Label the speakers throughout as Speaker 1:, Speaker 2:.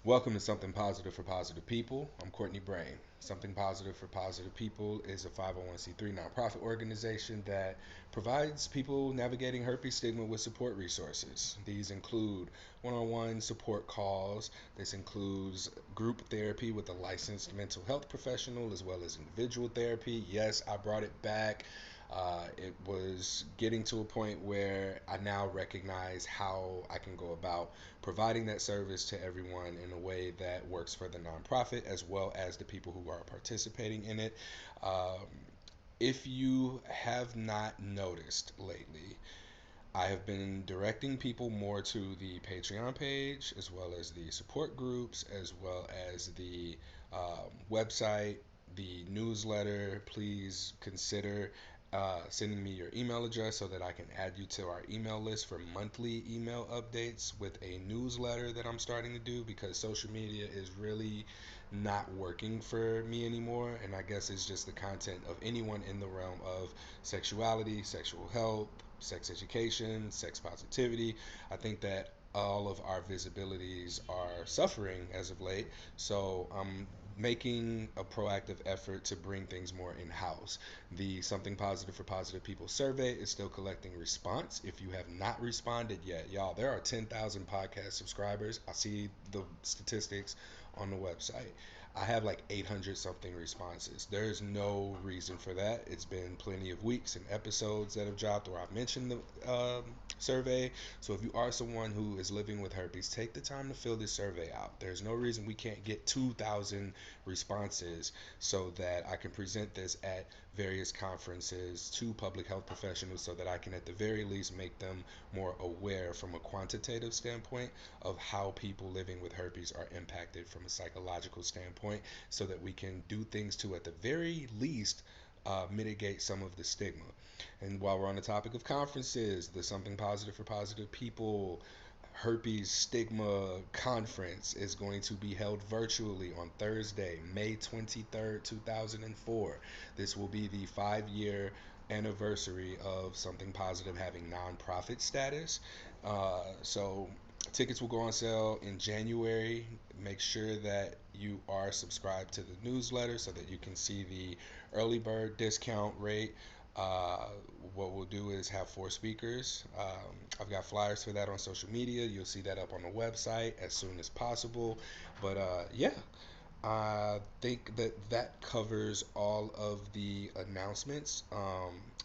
Speaker 1: Welcome to Something Positive for Positive People. I'm Courtney Brain. Something Positive for Positive People is a 501c3 nonprofit organization that provides people navigating herpes stigma with support resources. These include one on one support calls, this includes group therapy with a licensed mental health professional, as well as individual therapy. Yes, I brought it back. It was getting to a point where I now recognize how I can go about providing that service to everyone in a way that works for the nonprofit as well as the people who are participating in it. Um, if you have not noticed lately, I have been directing people more to the Patreon page as well as the support groups as well as the website, the newsletter. Please consider sending me your email address so that I can add you to our email list for monthly email updates with a newsletter that I'm starting to do because social media is really not working for me anymore. And I guess it's just the content of anyone in the realm of sexuality, sexual health, sex education, sex positivity. I think that all of our visibilities are suffering as of late. So I'm making a proactive effort to bring things more in house. The Something Positive for Positive People survey is still collecting response. If you have not responded yet, y'all, there are 10,000 podcast subscribers. I see the statistics on the website. I have like 800 something responses. There's no reason for that. It's been plenty of weeks and episodes that have dropped where I've mentioned the survey. So if you are someone who is living with herpes, take the time to fill this survey out. There's no reason we can't get 2,000 responses so that I can present this at various conferences to public health professionals so that I can at the very least make them more aware from a quantitative standpoint of how people living with herpes are impacted from a psychological standpoint so that we can do things to at the very least mitigate some of the stigma. And while we're on the topic of conferences, the Something Positive for Positive People Herpes Stigma Conference is going to be held virtually on Thursday, May 23rd, 2004. This will be the 5 year anniversary of Something Positive having nonprofit status. So tickets will go on sale in January. Make sure that you are subscribed to the newsletter so that you can see the early bird discount rate. Uh, what we'll do is have four speakers. I've got flyers for that on social media. You'll see that up on the website as soon as possible. But yeah, I think that that covers all of the announcements.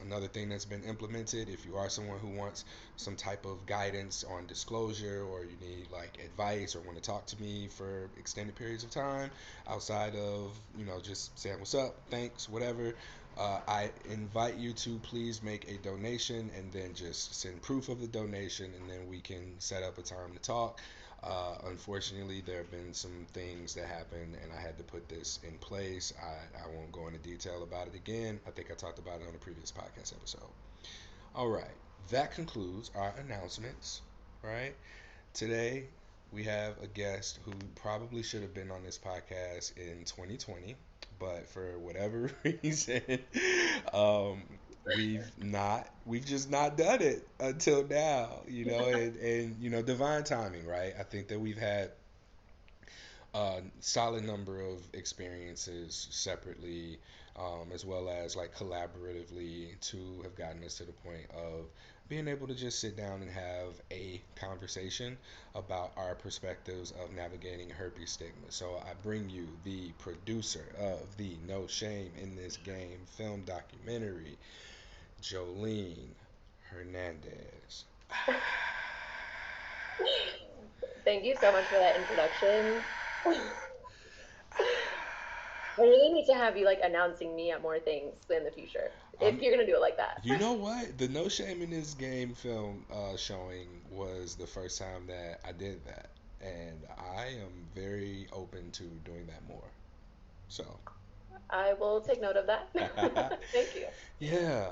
Speaker 1: Another thing that's been implemented, if you are someone who wants some type of guidance on disclosure or you need like advice or want to talk to me for extended periods of time outside of, just saying what's up, thanks, whatever, I invite you to please make a donation and then just send proof of the donation and then we can set up a time to talk. Unfortunately, there have been some things that happened, and I had to put this in place. I won't go into detail about it again. I think I talked about it on a previous podcast episode. All right, that concludes our announcements. Right, today we have a guest who probably should have been on this podcast in 2020, but for whatever reason, um, we've just not done it until now, and divine timing, right? I think that we've had a solid number of experiences separately, as well as like collaboratively to have gotten us to the point of being able to just sit down and have a conversation about our perspectives of navigating herpes stigma. So I bring you the producer of the No Shame in This Game film documentary, Jolene Hernandez.
Speaker 2: Thank you so much for that introduction. I really need to have you like announcing me at more things in the future if
Speaker 1: I'm
Speaker 2: you're gonna do it like that.
Speaker 1: You know what? The No Shame in This Game film showing was the first time that I did that, and I am very open to doing that more. So,
Speaker 2: I will take note of that. Thank you.
Speaker 1: yeah.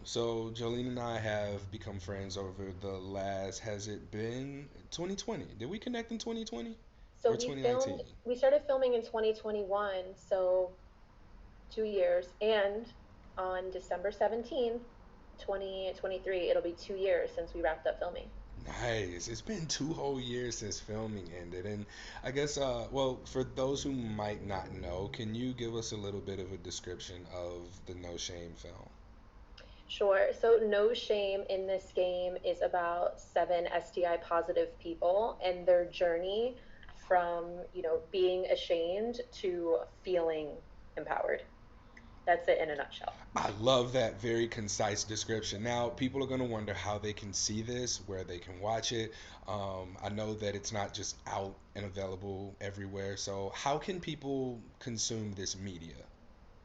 Speaker 1: So Jolene and I have become friends over the last. Has it been 2020? Did we connect in 2020
Speaker 2: So
Speaker 1: or 2019?
Speaker 2: we started filming in 2021, so 2 years, and on December 17th, 2023, it'll be 2 years since we wrapped up filming.
Speaker 1: Nice. It's been 2 whole years since filming ended, and I guess, well, for those who might not know, can you give us a little bit of a description of the No Shame film?
Speaker 2: Sure. So, No Shame in this game is about seven STI positive people and their journey from, being ashamed to feeling empowered. That's it in a nutshell.
Speaker 1: I love that very concise description. Now, people are going to wonder how they can see this, where they can watch it. I know that it's not just out and available everywhere. So, how can people consume this media?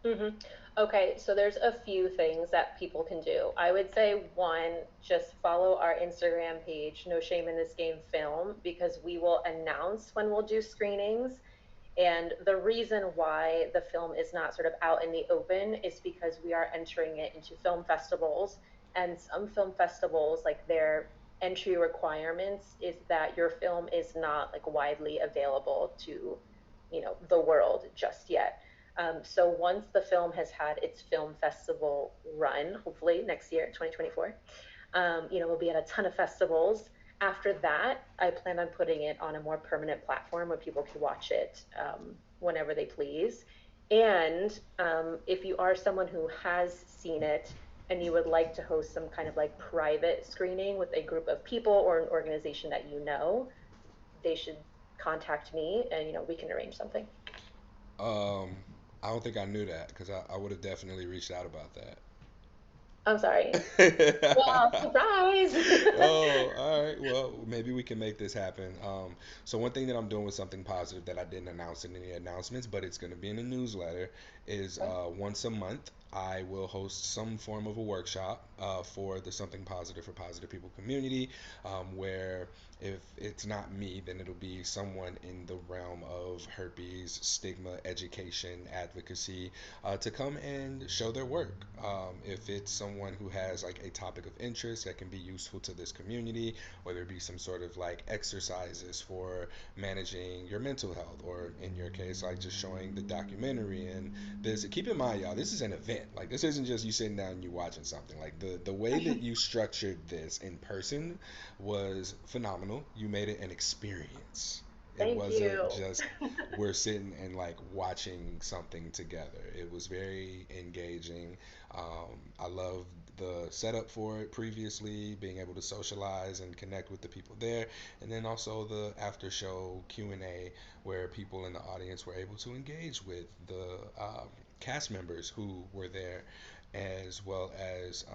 Speaker 2: hmm Okay, so there's a few things that people can do. I would say one, just follow our Instagram page, No Shame in This Game Film, because we will announce when we'll do screenings. And the reason why the film is not sort of out in the open is because we are entering it into film festivals. And some film festivals, like their entry requirements is that your film is not like widely available to, the world just yet. So once the film has had its film festival run, hopefully next year, 2024, we'll be at a ton of festivals. After that, I plan on putting it on a more permanent platform where people can watch it whenever they please. And if you are someone who has seen it and you would like to host some kind of like private screening with a group of people or an organization that you know, they should contact me and we can arrange something.
Speaker 1: Um, I don't think I knew that because I would have definitely reached out about
Speaker 2: I'm sorry. Well,
Speaker 1: that.
Speaker 2: surprise.
Speaker 1: Oh, all right. Well, maybe we can make this happen. So one thing that I'm doing with something positive that I didn't announce in any announcements, but it's going to be in a newsletter, is once a month I will host some form of a workshop for the Something Positive for Positive People community, where if it's not me, then it'll be someone in the realm of herpes, stigma, education, advocacy, to come and show their work. If it's someone who has like a topic of interest that can be useful to this community, whether it be some sort of like exercises for managing your mental health, or in your case, like just showing the documentary. And this, keep in mind, y'all, this is an event. Like this isn't just you sitting down and you watching something. Like the way that you structured this in person was phenomenal. You made it an experience. It
Speaker 2: Thank
Speaker 1: wasn't
Speaker 2: you.
Speaker 1: just we're sitting and like watching something together. It was very engaging. I loved the setup for it previously, being able to socialize and connect with the people there, and then also the after show Q&A where people in the audience were able to engage with the cast members who were there, as well as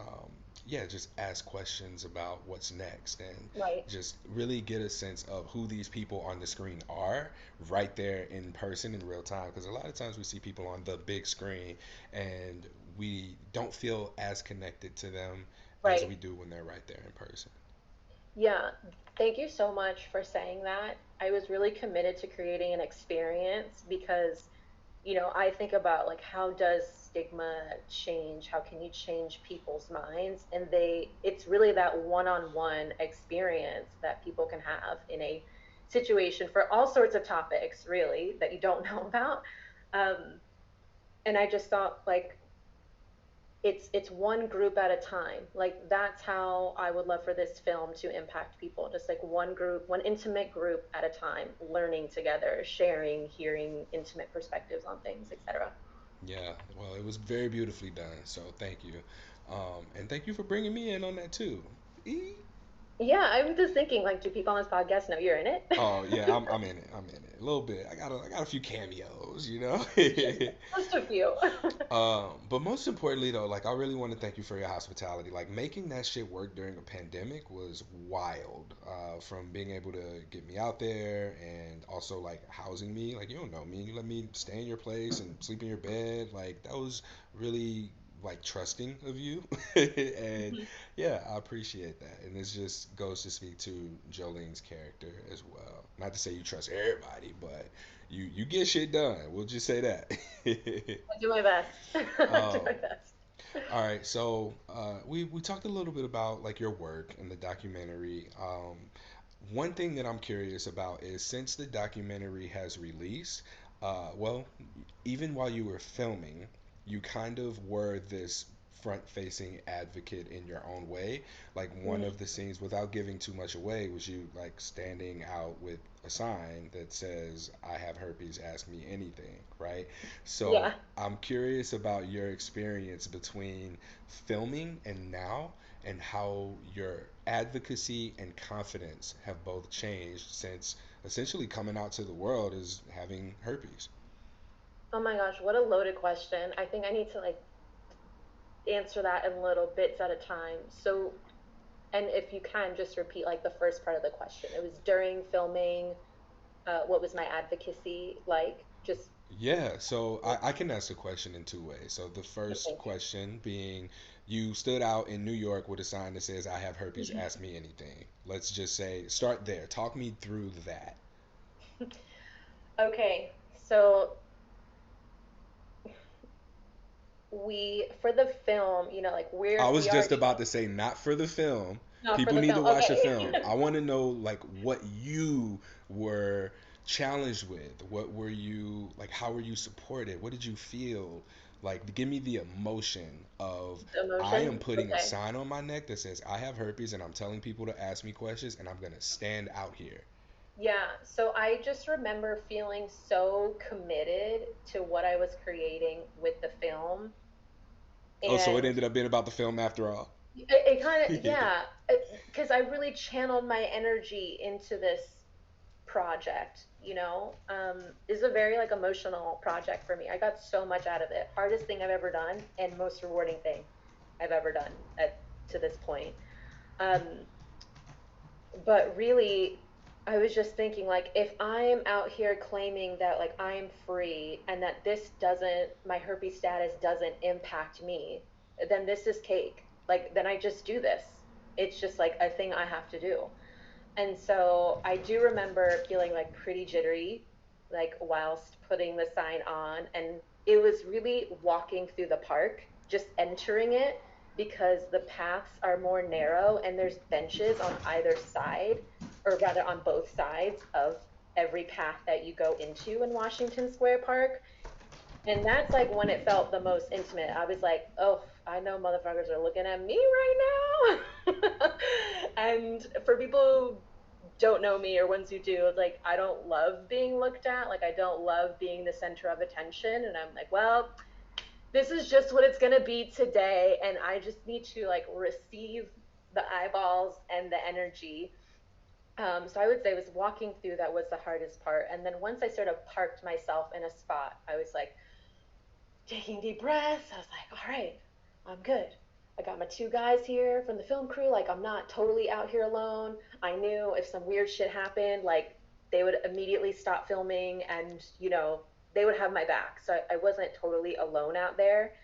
Speaker 1: yeah, just ask questions about what's next and
Speaker 2: Right.
Speaker 1: just really get a sense of who these people on the screen are right there in person in real time. Because a lot of times we see people on the big screen and we don't feel as connected to them as
Speaker 2: Right.
Speaker 1: we do when they're right there in person.
Speaker 2: Yeah. Thank you so much for saying that. I was really committed to creating an experience because, I think about like how does stigma change? How can you change people's minds? And it's really that one-on-one experience that people can have in a situation for all sorts of topics, really, that you don't know about. Um, and I just thought like it's one group at a time. Like that's how I would love for this film to impact people. Just like one group, one intimate group at a time, learning together, sharing, hearing intimate perspectives on things, etc.
Speaker 1: Yeah, well, it was very beautifully done. So thank you. And thank you for bringing me in on that too. E-
Speaker 2: Yeah, I'm just thinking like, do people on this podcast know you're in it?
Speaker 1: Oh yeah, I'm in it. I'm in it a little bit. I got a few cameos, you know.
Speaker 2: Just a few.
Speaker 1: But most importantly though, like I really want to thank you for your hospitality. Like making that shit work during a pandemic was wild. From being able to get me out there and also like housing me. Like you don't know me, you let me stay in your place and sleep in your bed. Like that was really like trusting of you. And yeah, I appreciate that. And this just goes to speak to Jolene's character as well. Not to say you trust everybody, but you get shit done. We'll just say that.
Speaker 2: I do my best. I do
Speaker 1: um,
Speaker 2: my best.
Speaker 1: all right, so we talked a little bit about like your work and the documentary. One thing that I'm curious about is since the documentary has released, well, even while you were filming, you kind of were this front facing advocate in your own way. Like one
Speaker 2: Mhm.
Speaker 1: of the scenes, without giving too much away, was you like standing out with a sign that says, I have herpes, ask me anything, right? So
Speaker 2: Yeah.
Speaker 1: I'm curious about your experience between filming and now, and how your advocacy and confidence have both changed since essentially coming out to the world as having herpes.
Speaker 2: Oh my gosh, what a loaded question. I think I need to like answer that in little bits at a time. So, and if you can just repeat like the first part of the question. It was during filming, what was my advocacy like? Just
Speaker 1: Yeah, so I can ask the question in two ways. So the first
Speaker 2: thank
Speaker 1: question being, you stood out in New York with a sign that says, I have herpes,
Speaker 2: you.
Speaker 1: ask me anything. Let's just say, start there. Talk me through that.
Speaker 2: Okay, so we for the film, like
Speaker 1: I was
Speaker 2: we are
Speaker 1: just about to say, not for the film.
Speaker 2: not for
Speaker 1: People
Speaker 2: the
Speaker 1: need
Speaker 2: film.
Speaker 1: to watch the
Speaker 2: Okay.
Speaker 1: film. I want to know like what you were challenged with. What were you like? How were you supported? What did you feel? Like, give me the emotion of,
Speaker 2: The
Speaker 1: I am
Speaker 2: emotion.
Speaker 1: putting a
Speaker 2: Okay.
Speaker 1: sign on my neck that says I have herpes, and I'm telling people to ask me questions, and I'm gonna stand out here.
Speaker 2: Yeah, so I just remember feeling so committed to what I was creating with the film.
Speaker 1: Oh, so it
Speaker 2: And
Speaker 1: ended up being about the film after all.
Speaker 2: it kind of, yeah, because I really channeled my energy into this project, is a very like emotional project for me. I got so much out of it. Hardest thing I've ever done and most rewarding thing I've ever done at to this point. Um, but really, I was just thinking like if I'm out here claiming that like I'm free and that my herpes status doesn't impact me, then this is cake. Like then I just do this. It's just like a thing I have to do. And so I do remember feeling like pretty jittery, like whilst putting the sign on. And it was really walking through the park, just entering it because the paths are more narrow and there's benches on either side, or rather on both sides of every path that you go into in Washington Square Park. And that's like when it felt the most intimate. I was like, oh, I know motherfuckers are looking at me right now. And for people who don't know me or ones who do, it's like I don't love being looked at. Like I don't love being the center of attention. And I'm like, well, this is just what it's gonna be today. And I just need to like receive the eyeballs and the energy. So I would say it was walking through that was the hardest part. And then once I sort of parked myself in a spot, I was like, taking deep breaths. I was like, all right, I'm good. I got my two guys here from the film crew. Like, I'm not totally out here alone. I knew if some weird shit happened, like, they would immediately stop filming and, they would have my back. So I wasn't totally alone out there.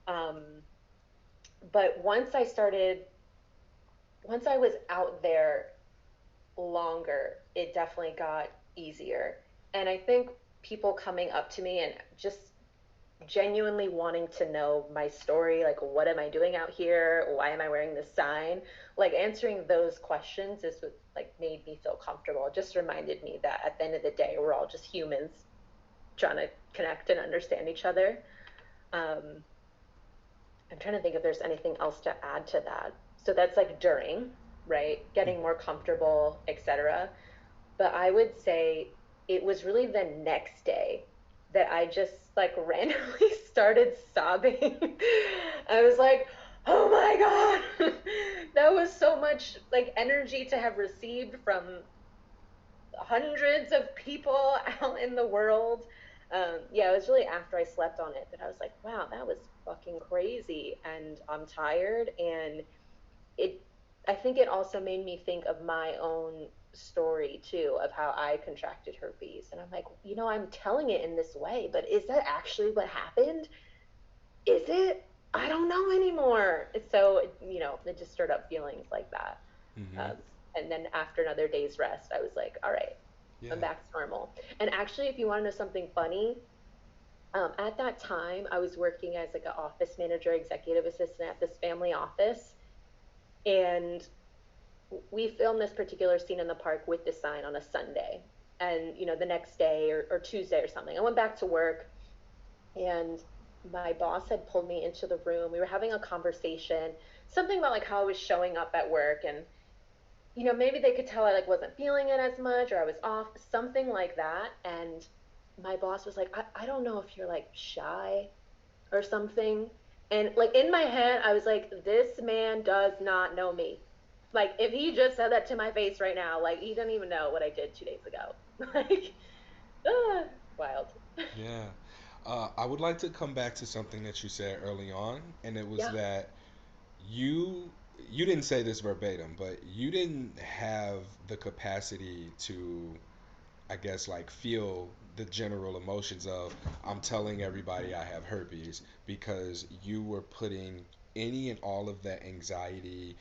Speaker 2: Um, but once I was out there longer, it definitely got easier. And I think people coming up to me and just genuinely wanting to know my story, like what am I doing out here, why am I wearing this sign, like answering those questions is what like made me feel comfortable. It just reminded me that at the end of the day we're all just humans trying to connect and understand each other. um, I'm trying to think if there's anything else to add to that. So that's like during, right, getting more comfortable, etc. But I would say it was really the next day that I just like randomly started sobbing. I was like, oh my God, that was so much like energy to have received from hundreds of people out in the world. Yeah, it was really after I slept on it that I was like, wow, that was fucking crazy. And I'm tired. And it I think it also made me think of my own story too of how I contracted herpes. And I'm like, I'm telling it in this way, but is that actually what happened? Is it? I don't know anymore. So, it just stirred up feelings like that.
Speaker 1: Mm-hmm.
Speaker 2: Um, and then after another day's rest, I was like, all right, I'm
Speaker 1: Yeah.
Speaker 2: back to normal. And actually, if you want to know something funny, at that time, I was working as like an office manager, executive assistant at this family office. And we filmed this particular scene in the park with the sign on a Sunday. And, the next day or Tuesday or something, I went back to work and my boss had pulled me into the room. We were having a conversation, something about like how I was showing up at work, and maybe they could tell I like wasn't feeling it as much or I was off, something like that. And my boss was like, I don't know if you're like shy or something. And like in my head, I was like, this man does not know me. Like if he just said that to my face right now, like he doesn't even know what I did 2 days ago. Like, ah, wild.
Speaker 1: Yeah. I would like to come back to something that you said early on, and it was
Speaker 2: Yeah.
Speaker 1: that you you didn't say this verbatim, but you didn't have the capacity to, I guess, like feel the general emotions of I'm telling everybody I have herpes because you were putting any and all of that anxiety,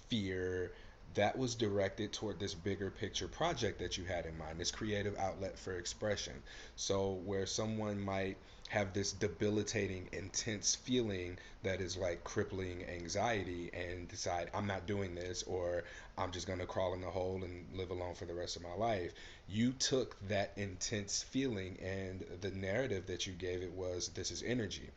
Speaker 1: fear that was directed toward this bigger picture project that you had in mind, this creative outlet for expression. So where someone might have this debilitating, intense feeling that is like crippling anxiety and decide I'm not doing this, or I'm just going to crawl in the hole and live alone for the rest of my life. You took that intense feeling and the narrative that you gave it was this is energy,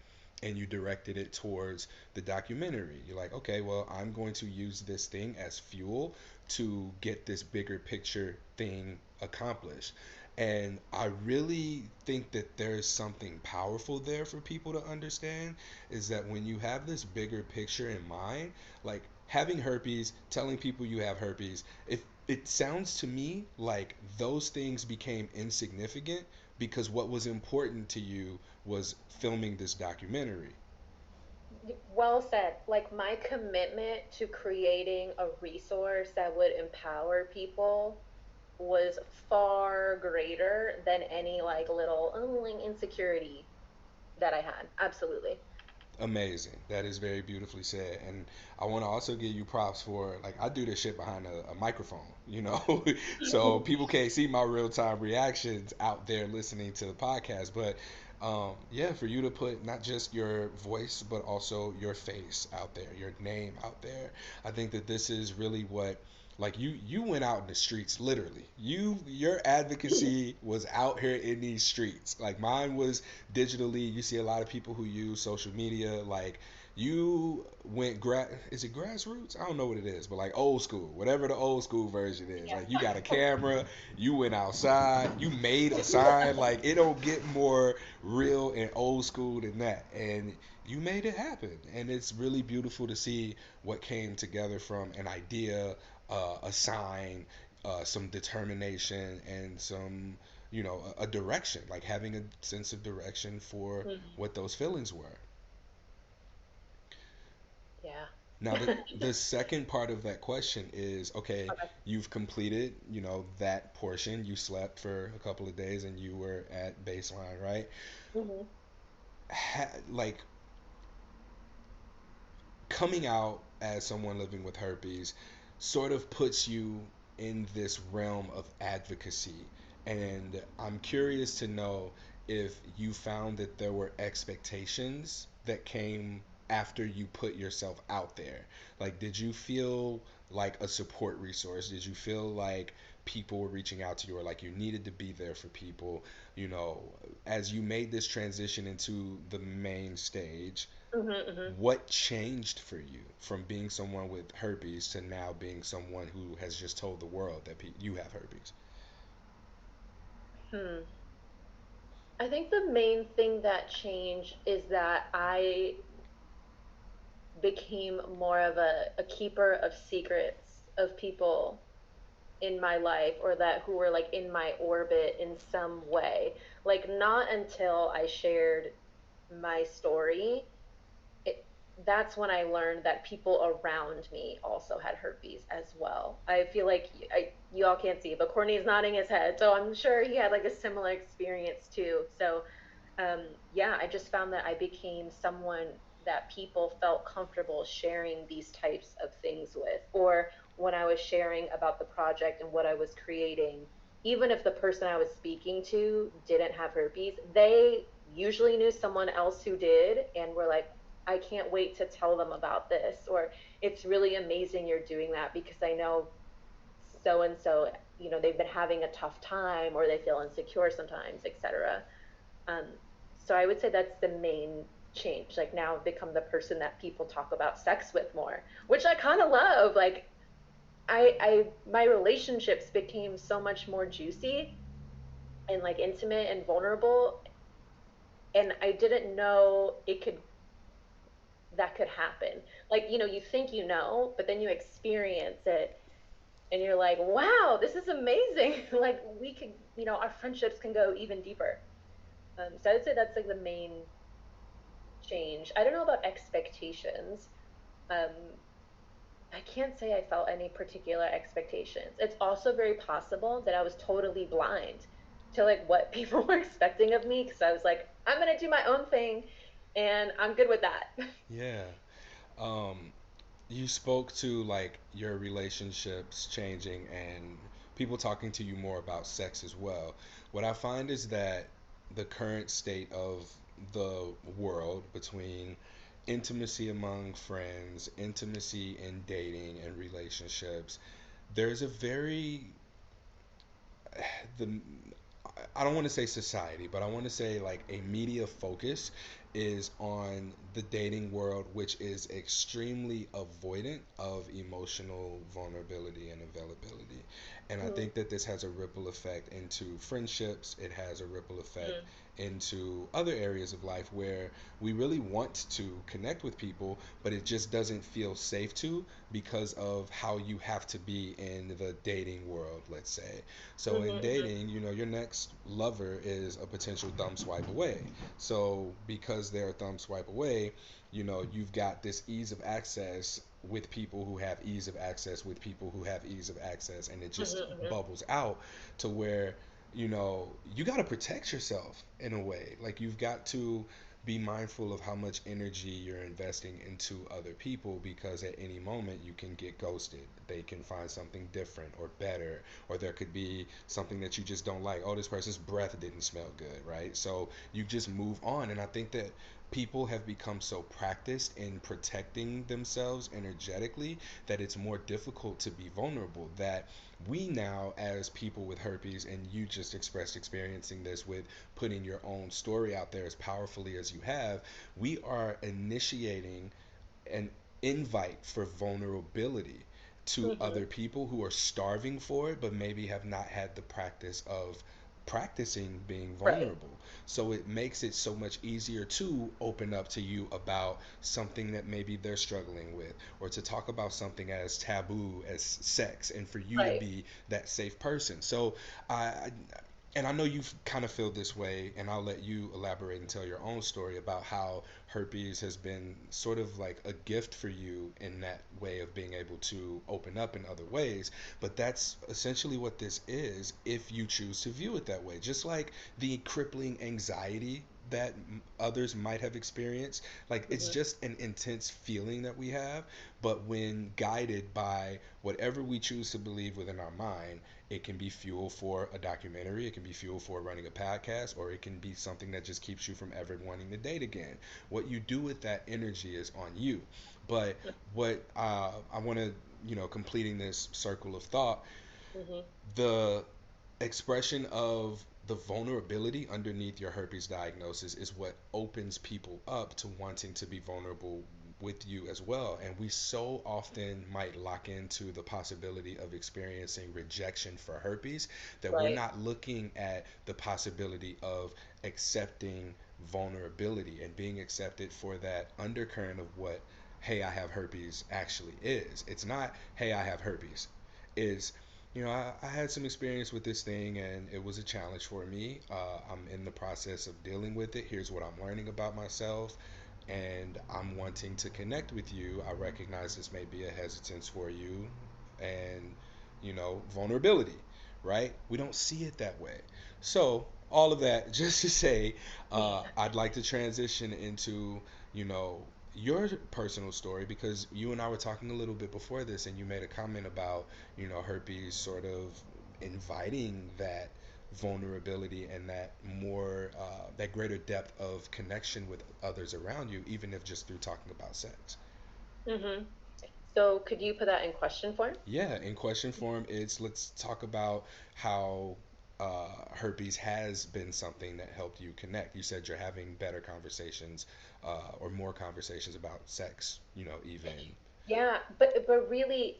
Speaker 1: and you directed it towards the documentary. You're like, okay, well, I'm going to use this thing as fuel to get this bigger picture thing accomplished. And I really think that there's something powerful there for people to understand, is that when you have this bigger picture in mind, like having herpes, telling people you have herpes, if it sounds to me like those things became insignificant because what was important to you was filming this documentary.
Speaker 2: Well said. Like my commitment to creating a resource that would empower people was far greater than any like little insecurity that I had. Absolutely.
Speaker 1: Amazing. That is very beautifully said. And I want to also give you props for, like, I do this shit behind a microphone, you know? So people can't see my real time reactions out there listening to the podcast. But yeah, for you to put not just your voice, but also your face out there, your name out there, I think that this is really what. Like you went out in the streets literally. Your advocacy was out here in these streets. Like mine was digitally. You see a lot of people who use social media. Like you went is it grassroots? I don't know what it is, but like old school, whatever the old school version is. Like you got a camera, you went outside, you made a sign. Like it don't get more real and old school than that. And you made it happen, and it's really beautiful to see what came together from an idea, a sign, some determination, and some a direction, like having a sense of direction for
Speaker 2: Mhm.
Speaker 1: what those feelings were.
Speaker 2: Yeah.
Speaker 1: Now the second part of that question is, okay,
Speaker 2: Okay.
Speaker 1: you've completed, that portion. You slept for a couple of days and you were at baseline, right?
Speaker 2: Hmm.
Speaker 1: Like coming out as someone living with herpes sort of puts you in this realm of advocacy. And I'm curious to know if you found that there were expectations that came after you put yourself out there. Like, did you feel like a support resource? Did you feel like people were reaching out to you, or like you needed to be there for people? You know, as you made this transition into the main stage,
Speaker 2: Hmm. Hmm.
Speaker 1: what changed for you from being someone with herpes to now being someone who has just told the world that you have herpes?
Speaker 2: Hmm. I think the main thing that changed is that I became more of a keeper of secrets of people in my life or that who were like in my orbit in some way. Like not until I shared my story, it, that's when I learned that people around me also had herpes as well. I feel like y'all can't see, but Courtney's nodding his head, so I'm sure he had like a similar experience too. So yeah, I just found that I became someone that people felt comfortable sharing these types of things with. Or when I was sharing about the project and what I was creating, even if the person I was speaking to didn't have herpes, they usually knew someone else who did and were like, I can't wait to tell them about this. Or it's really amazing you're doing that because I know so and so, they've been having a tough time or they feel insecure sometimes, etc. Um, so I would say that's the main. changed. Like now I've become the person that people talk about sex with more, which I kind of love. Like my relationships became so much more juicy and like intimate and vulnerable, and I didn't know it could that could happen. Like, you think but then you experience it and you're like, wow, this is amazing. Like we could, our friendships can go even deeper. So I would say that's like the main change. I don't know about expectations. Um, I can't say I felt any particular expectations. It's also very possible that I was totally blind to like what people were expecting of me because I was like, I'm gonna do my own thing and I'm good with that.
Speaker 1: Yeah. Um, you spoke to like your relationships changing and people talking to you more about sex as well. What I find is that the current state of the world between intimacy among friends, intimacy in dating and relationships, there's a very the I don't want to say society, but I want to say like a media focus is on the dating world, which is extremely avoidant of emotional vulnerability and availability. And I
Speaker 2: Mm-hmm.
Speaker 1: think that this has a ripple effect into friendships, it has a ripple effect into other areas of life where we really want to connect with people, but it just doesn't feel safe to because of how you have to be in the dating world, let's say. So in
Speaker 2: Mm-hmm.
Speaker 1: dating, your next lover is a potential thumb swipe away. So because they're a thumb swipe away, you've got this ease of access with people who have ease of access with people who have ease of access, and it
Speaker 2: Mm-hmm.
Speaker 1: just
Speaker 2: Mm-hmm.
Speaker 1: bubbles out to where you got to protect yourself in a way. Like you've got to be mindful of how much energy you're investing into other people because at any moment you can get ghosted. They can find something different or better, or there could be something that you just don't like. Oh, this person's breath didn't smell good, right? So you just move on. And I think that people have become so practiced in protecting themselves energetically that it's more difficult to be vulnerable. That we now, as people with herpes, and you just expressed experiencing this with putting your own story out there as powerfully as you have, we are initiating an invite for vulnerability to
Speaker 2: Mm-hmm.
Speaker 1: other people who are starving for it, but maybe have not had the practice of practicing being
Speaker 2: Right.
Speaker 1: vulnerable. So it makes it so much easier to open up to you about something that maybe they're struggling with, or to talk about something as taboo as sex, and for you to
Speaker 2: Right.
Speaker 1: be that safe person. So I, and I know you kind of feel this way, and I'll let you elaborate and tell your own story about how herpes has been sort of like a gift for you in that way of being able to open up in other ways. But that's essentially what this is if you choose to view it that way. Just like the crippling anxiety that others might have experienced, like it's
Speaker 2: Mm-hmm.
Speaker 1: just an intense feeling that we have. But when guided by whatever we choose to believe within our mind, it can be fuel for a documentary, it can be fuel for running a podcast, or it can be something that just keeps you from ever wanting to date again. What you do with that energy is on you. But what I want to, completing this circle of thought,
Speaker 2: Mm-hmm.
Speaker 1: the expression of the vulnerability underneath your herpes diagnosis is what opens people up to wanting to be vulnerable with you as well. And we so often might lock into the possibility of experiencing rejection for herpes that we're
Speaker 2: Right.
Speaker 1: not looking at the possibility of accepting vulnerability and being accepted for that undercurrent of what hey I have herpes actually is. It's not hey I have herpes, is I had some experience with this thing and it was a challenge for me. I'm in the process of dealing with it. Here's what I'm learning about myself, and I'm wanting to connect with you. I recognize this may be a hesitance for you, and vulnerability, right? We don't see it that way. So, all of that just to say, I'd like to transition into, you know, your personal story because you and I were talking a little bit before this, and you made a comment about herpes sort of inviting that vulnerability and that more that greater depth of connection with others around you, even if just through talking about sex.
Speaker 2: Mm-hmm. So could you put that in question form?
Speaker 1: Yeah, in question form, it's let's talk about how herpes has been something that helped you connect. You said you're having better conversations, or more conversations about sex, even.
Speaker 2: Yeah, but really,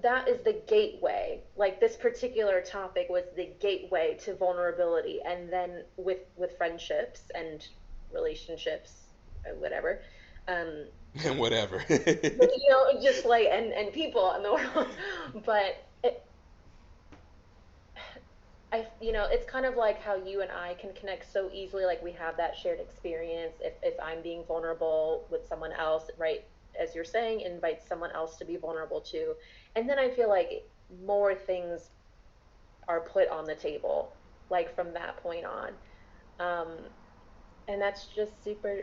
Speaker 2: that is the gateway. Like this particular topic was the gateway to vulnerability, and then with friendships and relationships, whatever. Um,
Speaker 1: And whatever.
Speaker 2: but, just like and people in the world. But it, it's kind of like how you and I can connect so easily. Like we have that shared experience. If I'm being vulnerable with someone else, right, as you're saying, invite someone else to be vulnerable too. And then I feel like more things are put on the table, like from that point on. Um, and that's just super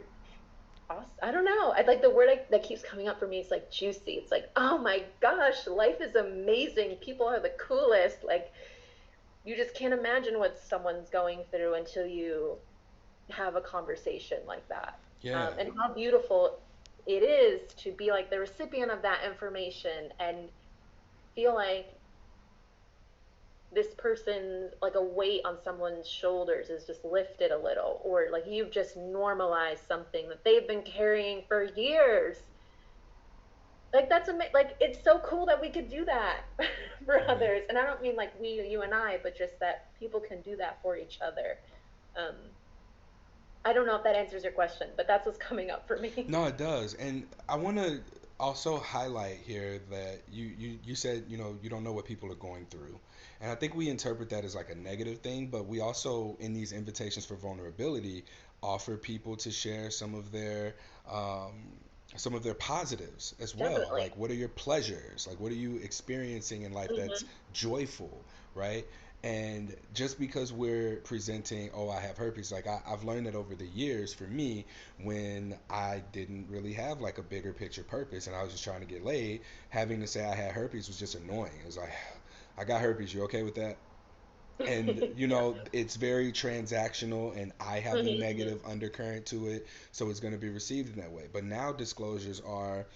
Speaker 2: awesome. I don't know. I like the word that keeps coming up for me. It's like juicy. It's like, oh my gosh, life is amazing. People are the coolest. Like you just can't imagine what someone's going through until you have a conversation like that.
Speaker 1: Yeah.
Speaker 2: And how beautiful it is to be like the recipient of that information and feel like this person, like a weight on someone's shoulders is just lifted a little, or like you've just normalized something that they've been carrying for years. Like that's like it's so cool that we could do that for
Speaker 1: Mhm.
Speaker 2: others. And I don't mean like you and I, but just that people can do that for each other. um I don't know if that answers your question, but that's what's coming up for me.
Speaker 1: No, it does. And I want to also highlight here that you said, you don't know what people are going through. And I think we interpret that as like a negative thing, but we also, in these invitations for vulnerability, offer people to share um, some of their positives as well.
Speaker 2: Definitely.
Speaker 1: Like, what are your pleasures? Like, what are you experiencing in life that's
Speaker 2: Hmm.
Speaker 1: joyful, right? And just because we're presenting, oh, I have herpes, like I've learned that over the years for me, when I didn't really have like a bigger picture purpose and I was just trying to get laid, having to say I had herpes was just annoying. It was like, I got herpes, you okay with that? And
Speaker 2: Yeah.
Speaker 1: it's very transactional, and I have a
Speaker 2: Hmm.
Speaker 1: negative undercurrent to it, so it's going to be received in that way. But now disclosures are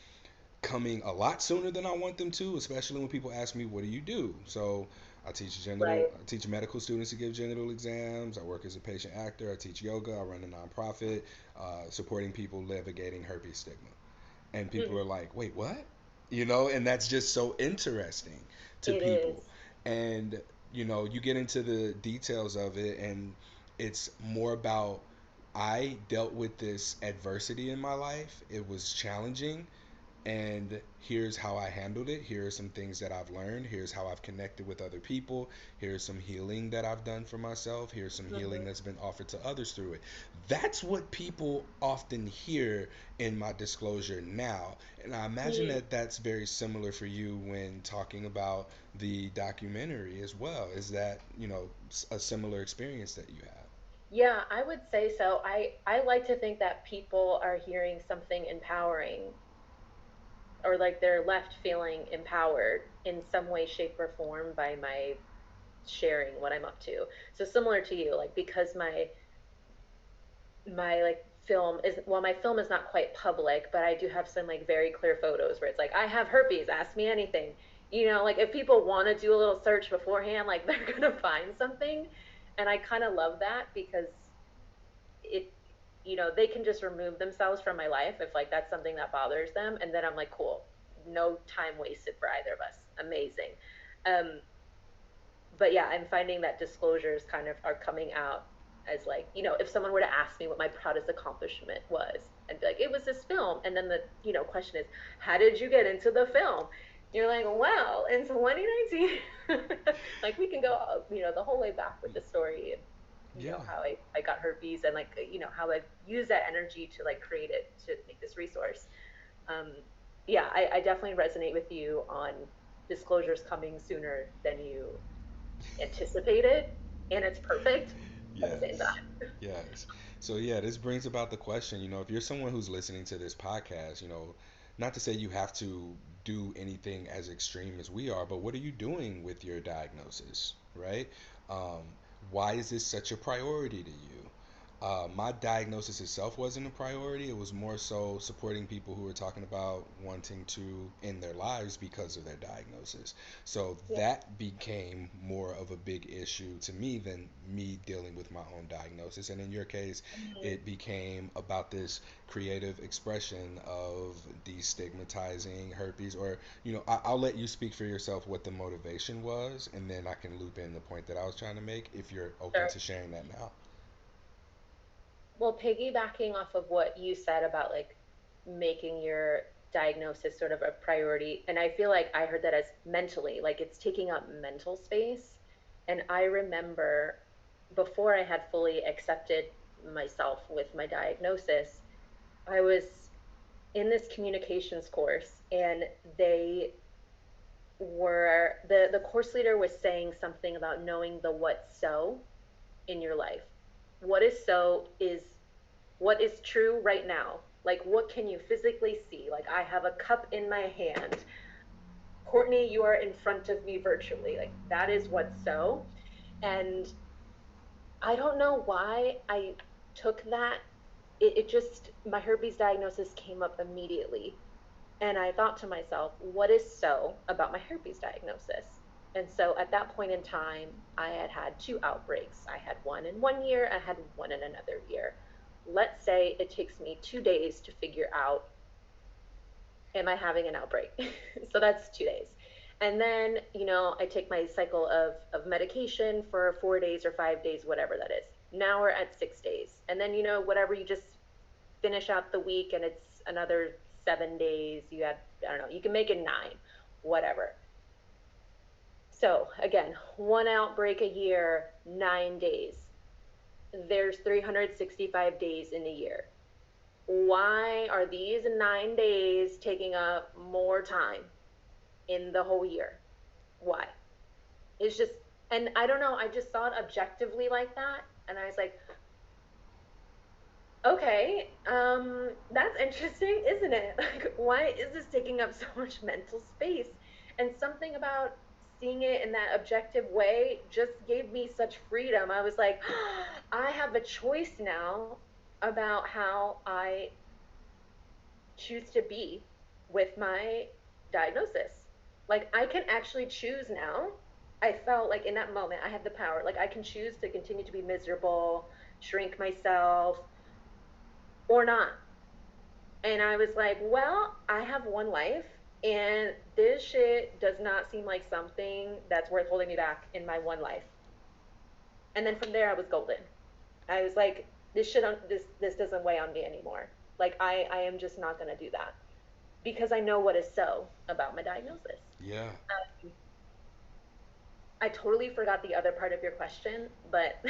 Speaker 1: coming a lot sooner than I want them to, especially when people ask me, "What do you do?" So
Speaker 2: Right.
Speaker 1: I teach medical students to give genital exams. I work as a patient actor. I teach yoga. I run a nonprofit supporting people navigating herpes stigma. And people are
Speaker 2: Hmm.
Speaker 1: like, "Wait, what?" And that's just so interesting to
Speaker 2: It is.
Speaker 1: people. And you get into the details of it, and it's more about I dealt with this adversity in my life. It was challenging, and here's how I handled it. Here are some things that I've learned. Here's how I've connected with other people. Here's some healing that I've done for myself. Here's some healing
Speaker 2: Hmm.
Speaker 1: that's been offered to others through it. That's what people often hear in my disclosure now. And I imagine
Speaker 2: Hmm.
Speaker 1: that that's very similar for you when talking about the documentary as well. Is that, a similar experience that you have?
Speaker 2: Yeah, I would say so. I like to think that people are hearing something empowering, or like they're left feeling empowered in some way, shape, or form by my sharing what I'm up to. So similar to you, like because my like film is, well, my film is not quite public, but I do have some like very clear photos where it's like I have herpes, ask me anything. Like if people want to do a little search beforehand, like they're gonna find something. And I kind of love that because it they can just remove themselves from my life if like that's something that bothers them, and then I'm like, cool, no time wasted for either of us. Amazing. um but yeah, I'm finding that disclosures kind of are coming out as like, if someone were to ask me what my proudest accomplishment was, I'd be like, it was this film. And then the, question is, how did you get into the film? You're like, well, in 2019, like we can go, the whole way back with the story, and
Speaker 1: Yeah.
Speaker 2: how I got herpes, and like, how I use that energy to like create it to make this resource. Um, yeah, I definitely resonate with you on disclosures coming sooner than you anticipated, and it's perfect at the same
Speaker 1: Yes.
Speaker 2: time.
Speaker 1: Yes. So yeah, this brings about the question, if you're someone who's listening to this podcast, not to say you have to do anything as extreme as we are, but what are you doing with your diagnosis, right? Um, why is this such a priority to you? My diagnosis itself wasn't a priority. It was more so supporting people who were talking about wanting to end their lives because of their diagnosis. So
Speaker 2: Yeah.
Speaker 1: that became more of a big issue to me than me dealing with my own diagnosis. And in your case,
Speaker 2: Mhm.
Speaker 1: it became about this creative expression of destigmatizing herpes. Or, I'll let you speak for yourself what the motivation was, and then I can loop in the point that I was trying to make if you're open
Speaker 2: Sure.
Speaker 1: to sharing that now.
Speaker 2: Well, piggybacking off of what you said about like making your diagnosis sort of a priority, and I feel like I heard that as mentally, like it's taking up mental space. And I remember before I had fully accepted myself with my diagnosis, I was in this communications course, and the course leader was saying something about knowing the what so in your life. What is so is what is true right now. Like, what can you physically see? Like, I have a cup in my hand. Courtney, you are in front of me virtually. Like, that is what's so. And I don't know why I took that. It just, my herpes diagnosis came up immediately. And I thought to myself, what is so about my herpes diagnosis? And so at that point in time, I had had two outbreaks. I had one in one year, I had one in another year. Let's say it takes me 2 days to figure out, am I having an outbreak? So that's 2 days. And then, I take my cycle of medication for 4 days or 5 days, whatever that is. Now we're at 6 days. And then, whatever, you just finish out the week and it's another 7 days. You had, I don't know, you can make it nine, whatever. So again, one outbreak a year, 9 days. There's 365 days in a year. Why are these 9 days taking up more time in the whole year? Why? It's just, and I don't know, I just saw it objectively like that. And I was like, okay, that's interesting, isn't it? Like, why is this taking up so much mental space? And something about seeing it in that objective way just gave me such freedom. I was like, I have a choice now about how I choose to be with my diagnosis. Like, I can actually choose now. I felt like in that moment I had the power. Like, I can choose to continue to be miserable, shrink myself, or not. And I was like, well, I have one life, and this shit does not seem like something that's worth holding me back in my one life. And then from there, I was golden. I was like, this doesn't weigh on me anymore. Like, I am just not gonna do that because I know what is so about my diagnosis.
Speaker 1: Yeah.
Speaker 2: Um, I totally forgot the other part of your question, but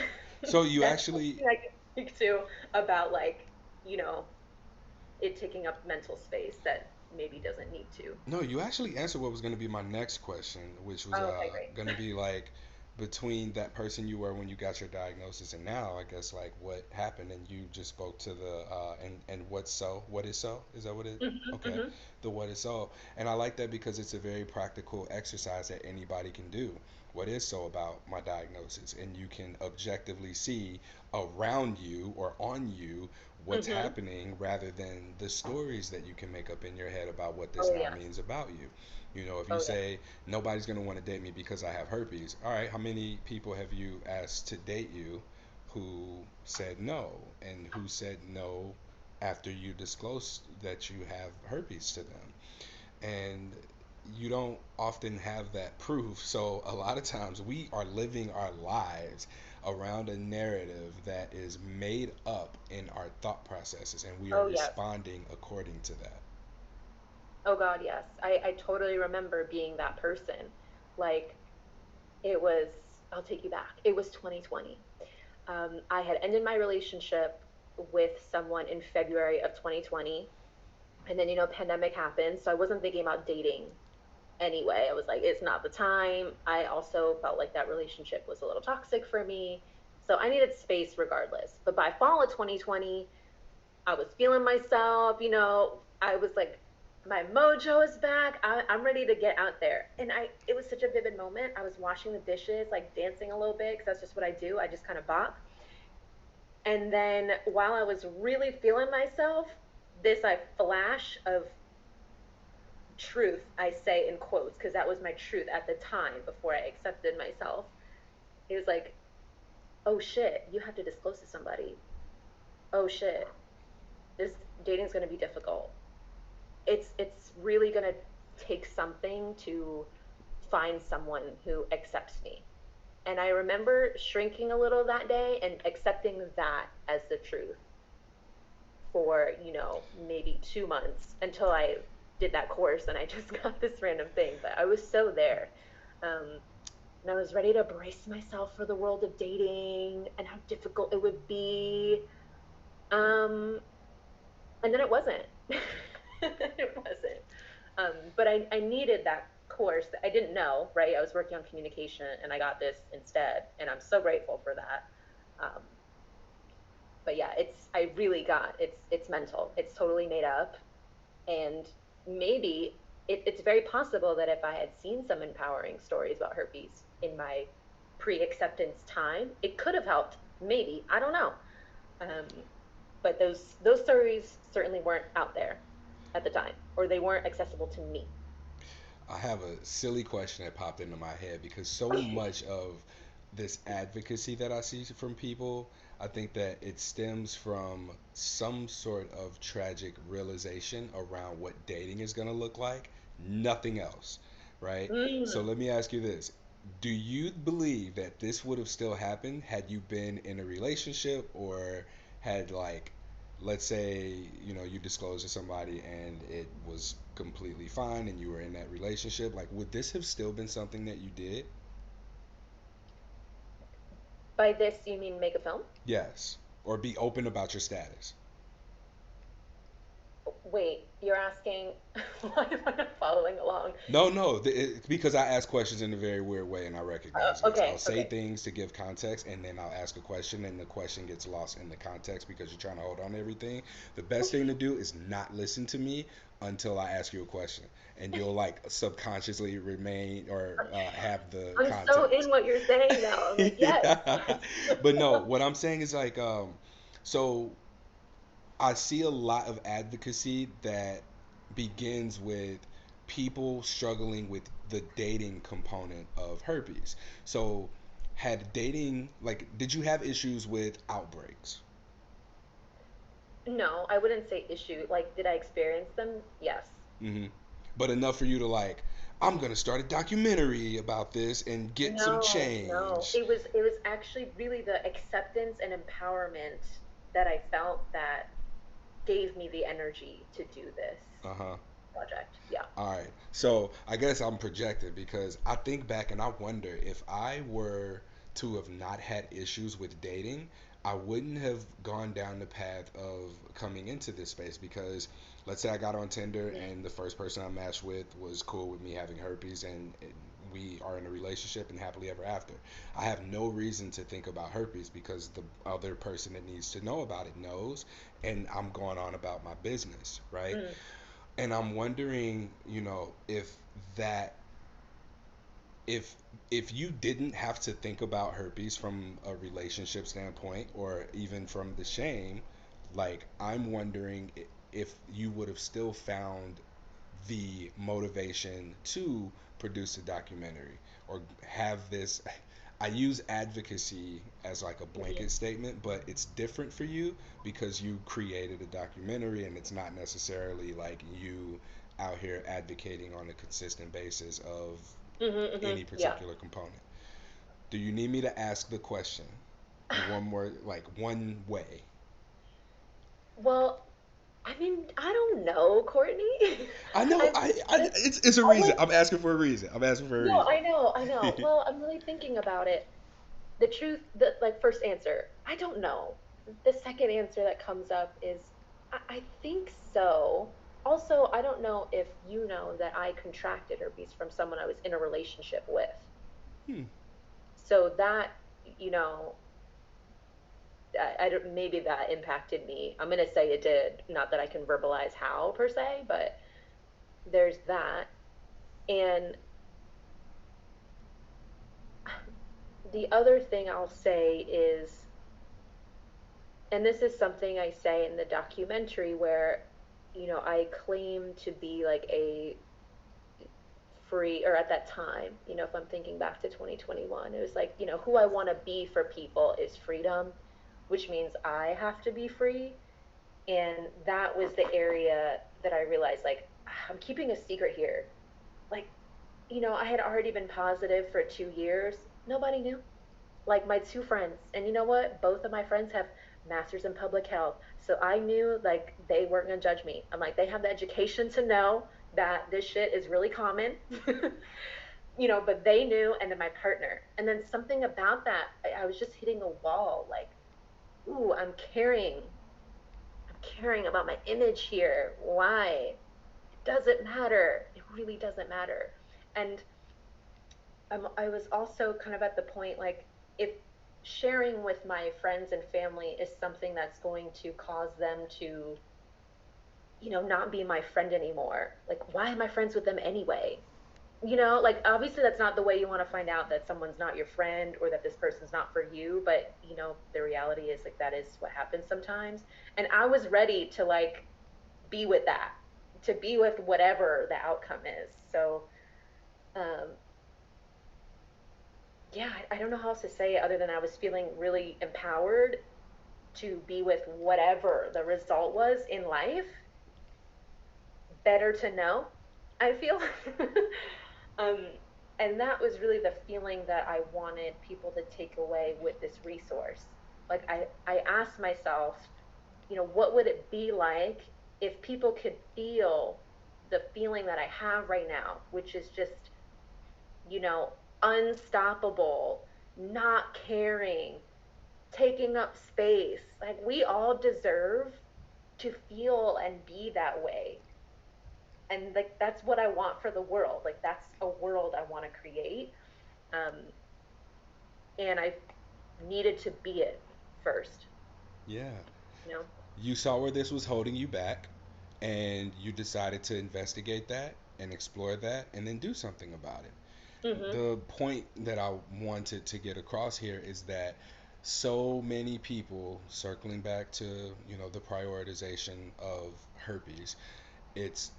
Speaker 1: So you
Speaker 2: that's
Speaker 1: actually,
Speaker 2: something I can speak to about, like, you know, it taking up mental space that maybe doesn't need to.
Speaker 1: no, you actually answered what was going to be my next question, which was
Speaker 2: Oh, okay, great.
Speaker 1: going to be like between that person you were when you got your diagnosis and now, I guess like what happened, and you just spoke to the and what's so, what is so? Is that what it?
Speaker 2: Hmm.
Speaker 1: Okay,
Speaker 2: Hmm.
Speaker 1: the what is so, and I like that because it's a very practical exercise that anybody can do. What is so about my diagnosis, and you can objectively see around you or on you what's
Speaker 2: Hmm.
Speaker 1: happening rather than the stories that you can make up in your head about what this
Speaker 2: Oh,
Speaker 1: now
Speaker 2: yes.
Speaker 1: means about you. If you
Speaker 2: Oh, yes.
Speaker 1: say nobody's going to want to date me because I have herpes, all right, how many people have you asked to date you who said no, and who said no after you disclosed that you have herpes to them? And you don't often have that proof. So a lot of times we are living our lives around a narrative that is made up in our thought processes, and we are
Speaker 2: Oh, yes.
Speaker 1: responding according to that.
Speaker 2: Oh, God, yes. I totally remember being that person. Like, it was, I'll take you back. It was 2020. I had ended my relationship with someone in February of 2020. And then, pandemic happened. So I wasn't thinking about dating anyway. I was like, it's not the time. I also felt like that relationship was a little toxic for me. So I needed space regardless. But by fall of 2020, I was feeling myself, I was like, my mojo is back. I'm ready to get out there. And it was such a vivid moment. I was washing the dishes, like dancing a little bit, because that's just what I do. I just kind of bop. And then while I was really feeling myself, this I flash of truth, I say in quotes, because that was my truth at the time before I accepted myself. He was like, "Oh shit, you have to disclose to somebody. Oh shit, this dating's gonna be difficult. It's really gonna take something to find someone who accepts me." And I remember shrinking a little that day and accepting that as the truth for, maybe 2 months until I did that course and I just got this random thing. But I was so there. Um, and I was ready to brace myself for the world of dating and how difficult it would be. Um, and then it wasn't. It wasn't. But I needed that course that I didn't know, right? I was working on communication and I got this instead. And I'm so grateful for that. Um, but yeah, I really got it's mental. It's totally made up. And maybe it's very possible that if I had seen some empowering stories about herpes in my pre-acceptance time, it could have helped. Maybe, I don't know. Um, but those stories certainly weren't out there at the time, or they weren't accessible to me.
Speaker 1: I have a silly question that popped into my head because so much of this advocacy that I see from people, I think that it stems from some sort of tragic realization around what dating is going to look like, nothing else, right? So
Speaker 2: Mm.
Speaker 1: let me ask you this. Do you believe that this would have still happened had you been in a relationship or had like let's say you disclosed to somebody and it was completely fine and you were in that relationship, like would this have still been something that you did?
Speaker 2: By this, you mean make a film?
Speaker 1: Yes, or be open about your status.
Speaker 2: Wait, you're asking? Why am I not following along?
Speaker 1: No, no, because I ask questions in a very weird way and I recognize this. I'll
Speaker 2: Okay,
Speaker 1: say
Speaker 2: okay.
Speaker 1: things to give context and then I'll ask a question and the question gets lost in the context because you're trying to hold on to everything. The best thing to do is not listen to me until I ask you a question and you'll like subconsciously remain or have the
Speaker 2: I'm so in
Speaker 1: context.
Speaker 2: what you're saying now. I'm like, yes.
Speaker 1: Yeah. But no, what I'm saying is like, so I see a lot of advocacy that begins with people struggling with the dating component of herpes. So, had dating, like, did you have issues with outbreaks?
Speaker 2: No, I wouldn't say issue. Like, did I experience them? Yes.
Speaker 1: Hmm. But enough for you to, like, I'm going to start a documentary about this and get some
Speaker 2: No, no.
Speaker 1: change.
Speaker 2: It was actually really the acceptance and empowerment that I felt that gave me the energy to do this
Speaker 1: Uh huh.
Speaker 2: project. Yeah.
Speaker 1: All right. So I guess I'm projected because I think back and I wonder if I were to have not had issues with dating, I wouldn't have gone down the path of coming into this space because let's say I got on Tinder
Speaker 2: Mm.
Speaker 1: and the first person I matched with was cool with me having herpes and we are in a relationship and happily ever after. I have no reason to think about herpes because the other person that needs to know about it knows and I'm going on about my business, right?
Speaker 2: Mm.
Speaker 1: And I'm wondering, if that if if you didn't have to think about herpes from a relationship standpoint or even from the shame, like I'm wondering if you would have still found the motivation to produce a documentary or have this. I use advocacy as like a
Speaker 2: Mhm.
Speaker 1: blanket statement, but it's different for you because you created a documentary and it's not necessarily like you out here advocating on a consistent basis of
Speaker 2: Mhm. Mhm.
Speaker 1: any
Speaker 2: Yeah.
Speaker 1: particular component. Do you need me to ask the question one more, like one way?
Speaker 2: Well, I mean, I don't know, Courtney.
Speaker 1: I know,
Speaker 2: I've just
Speaker 1: it's a reason.
Speaker 2: like
Speaker 1: I'm asking for a reason. I'm asking for a
Speaker 2: no,
Speaker 1: reason.
Speaker 2: I know, I know. Well, I'm really thinking about it. The truth, the like first answer, I don't know. The second answer that comes up is I think so. Also, I don't know if you know that I contracted herpes from someone I was in a relationship with.
Speaker 1: Hmm.
Speaker 2: So that, you know, I don't, maybe that impacted me. I'm gonna say it did. Not that I can verbalize how per se, but there's that. And the other thing I'll say is and this is something I say in the documentary where, I claim to be like a free, or at that time, if I'm thinking back to 2021, it was like, who I want to be for people is freedom, which means I have to be free. And that was the area that I realized, like, I'm keeping a secret here. Like, I had already been positive for 2 years. Nobody knew. Like my two friends. And you know what? Both of my friends have masters in public health. So I knew like they weren't going to judge me. I'm like, they have the education to know that this shit is really common. But they knew, and then my partner. And then something about that, I was just hitting a wall. Like, ooh, I'm caring about my image here. Why? It doesn't matter. It really doesn't matter. And I was also kind of at the point like, if sharing with my friends and family is something that's going to cause them to, not be my friend anymore, like, why am I friends with them anyway? Like, obviously that's not the way you want to find out that someone's not your friend or that this person's not for you, but the reality is like that is what happens sometimes. And I was ready to like be with that, to be with whatever the outcome is. So, um, yeah, I don't know how else to say it other than I was feeling really empowered to be with whatever the result was in life. Better to know, I feel. um, and that was really the feeling that I wanted people to take away with this resource. Like, I asked myself, what would it be like if people could feel the feeling that I have right now, which is just, you know, unstoppable, not caring, taking up space. Like, we all deserve to feel and be that way. And like that's what I want for the world. Like that's a world I want to create. Um, and I needed to be it first,
Speaker 1: Yeah.
Speaker 2: you know?
Speaker 1: You saw where this was holding you back, and you decided to investigate that and explore that and then do something about it.
Speaker 2: Mm-hmm.
Speaker 1: The point that I wanted to get across here is that so many people, circling back to, the prioritization of herpes, it's,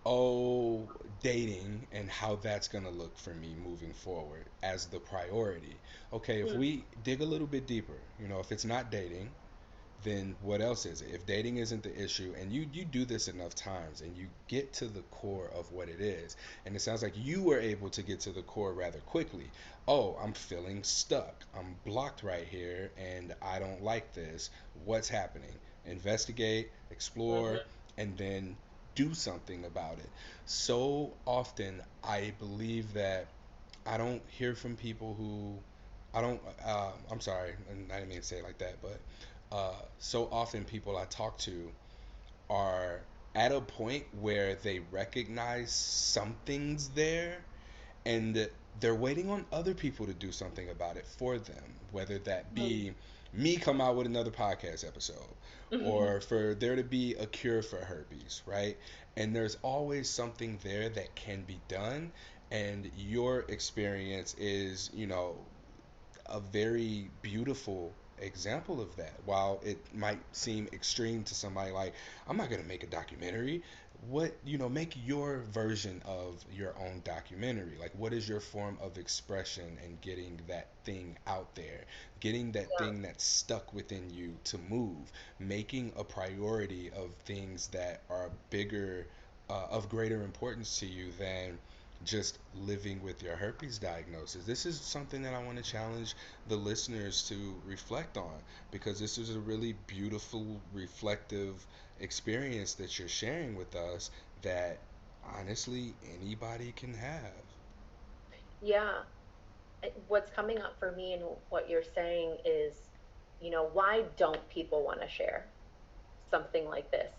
Speaker 1: oh, dating and how that's going to look for me moving forward as the priority. Okay, if
Speaker 2: Mm.
Speaker 1: we dig a little bit deeper, if it's not dating, then what else is it? If dating isn't the issue, and you do this enough times and you get to the core of what it is, and it sounds like you were able to get to the core rather quickly. Oh, I'm feeling stuck. I'm blocked right here and I don't like this. What's happening? Investigate, explore,
Speaker 2: Mm-hmm.
Speaker 1: and then do something about it. So often I believe that I don't hear from people who I don't. I'm sorry, and I didn't mean to say it like that, but so often people I talk to are at a point where they recognize something's there, and they're waiting on other people to do something about it for them, whether that be me come out with another podcast episode
Speaker 2: Mm-hmm.
Speaker 1: or for there to be a cure for herpes, right? And there's always something there that can be done, and your experience is, a very beautiful example of that. While it might seem extreme to somebody, like, I'm not going to make a documentary. What, make your version of your own documentary. Like, what is your form of expression and getting that thing out there? Getting that
Speaker 2: Yeah.
Speaker 1: thing that's stuck within you to move. Making a priority of things that are bigger, of greater importance to you than just living with your herpes diagnosis. This is something that I want to challenge the listeners to reflect on, because this is a really beautiful, reflective experience that you're sharing with us that honestly anybody can have.
Speaker 2: Yeah. What's coming up for me and what you're saying is, why don't people want to share something like this?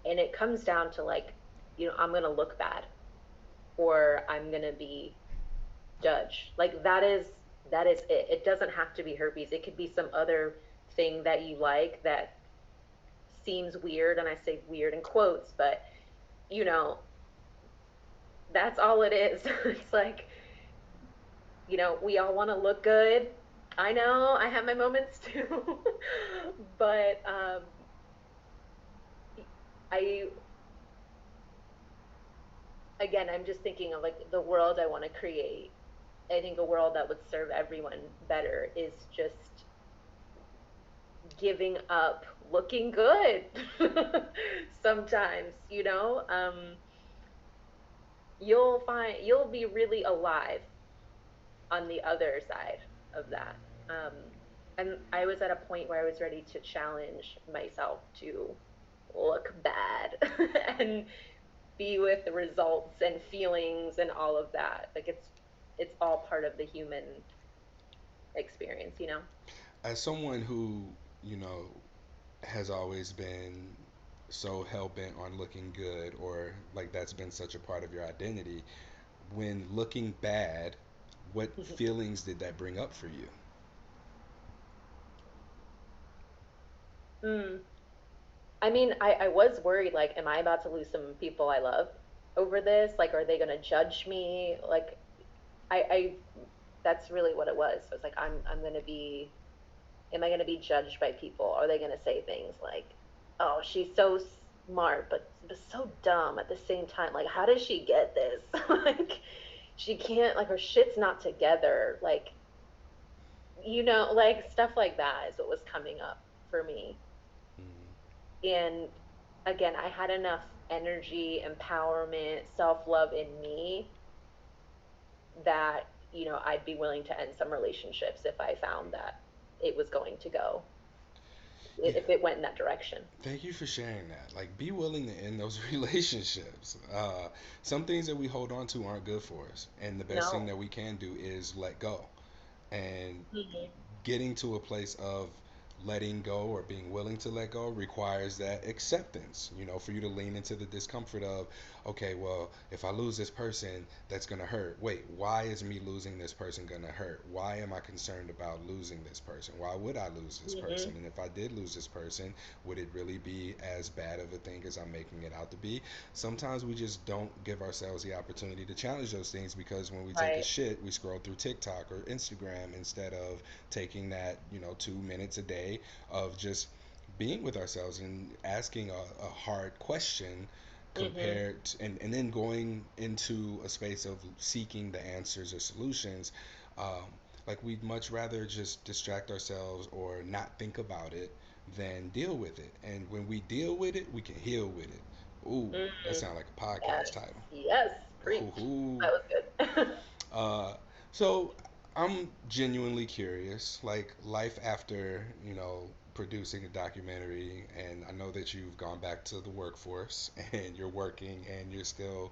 Speaker 2: And it comes down to like, I'm going to look bad or I'm going to be judged. Like that is it. It doesn't have to be herpes. It could be some other thing that you like that seems weird, and I say weird in quotes, but you know, that's all it is. It's like, we all want to look good. I know I have my moments too, but I again, I'm just thinking of like the world I want to create. I think a world that would serve everyone better is just giving up looking good sometimes, you know? You'll find you'll be really alive on the other side of that. And I was at a point where I was ready to challenge myself to look bad and be with the results and feelings and all of that. Like it's all part of the human experience, you know?
Speaker 1: As someone who, you know, has always been so hell bent on looking good, or like that's been such a part of your identity, when looking bad, what feelings did that bring up for you?
Speaker 2: Mm. I mean, I was worried, like, am I about to lose some people I love over this? Like, are they gonna judge me? Like, I that's really what it was. I was like, I'm gonna be, am I gonna be judged by people? Are they gonna say things like, oh, she's so smart, but so dumb at the same time. Like, how does she get this? Like, she can't, like, her shit's not together. Like, like stuff like that is what was coming up for me.
Speaker 1: Mm.
Speaker 2: And again, I had enough energy, empowerment, self love in me that, I'd be willing to end some relationships if I found that it was going to go,
Speaker 1: Yeah,
Speaker 2: if it went in that direction.
Speaker 1: thank you for sharing that. Like, be willing to end those relationships. Some things that we hold on to aren't good for us, and the best thing
Speaker 2: No.
Speaker 1: that we can do is let go. And
Speaker 2: Hmm.
Speaker 1: getting to a place of letting go or being willing to let go requires that acceptance, for you to lean into the discomfort of, okay, well, if I lose this person, that's going to hurt. Wait, why is me losing this person going to hurt? Why am I concerned about losing this person? Why would I lose this person?
Speaker 2: Hmm.
Speaker 1: And if I did lose this person, would it really be as bad of a thing as I'm making it out to be? Sometimes we just don't give ourselves the opportunity to challenge those things because when we take a
Speaker 2: Right.
Speaker 1: shit, we scroll through TikTok or Instagram instead of taking that 2 minutes a day of just being with ourselves and asking a hard question
Speaker 2: Hmm.
Speaker 1: compared to, and then going into a space of seeking the answers or solutions. um, like we'd much rather just distract ourselves or not think about it than deal with it, and when we deal with it we can heal with it. Ooh, that
Speaker 2: Hmm.
Speaker 1: sounds like a podcast
Speaker 2: Yes.
Speaker 1: title.
Speaker 2: Yes.
Speaker 1: Ooh,
Speaker 2: Preach.
Speaker 1: ooh.
Speaker 2: That was good.
Speaker 1: Uh, so I'm genuinely curious, like life after, producing a documentary, and I know that you've gone back to the workforce and you're working and you're still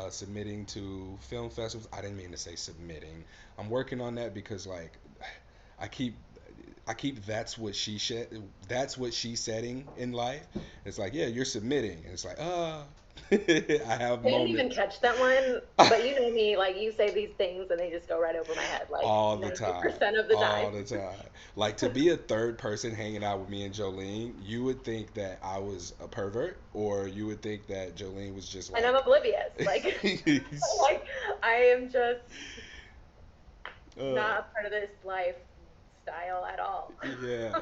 Speaker 1: submitting to film festivals. I didn't mean to say submitting. I'm working on that because like I keep I keep that's what she's setting in life. It's like, yeah, you're submitting. And it's like, I have
Speaker 2: I didn't even
Speaker 1: moments
Speaker 2: catch that one, but you know me, like you say these things and they just go right over my head, like
Speaker 1: all the time.
Speaker 2: 90% of the time.
Speaker 1: All the time. Like to be a third person hanging out with me and Jolene, you would think that I was a pervert, or you would think that Jolene was just
Speaker 2: And I'm
Speaker 1: like,
Speaker 2: oblivious. Like, like I am just
Speaker 1: uh,
Speaker 2: not a part of this lifestyle at all.
Speaker 1: yeah.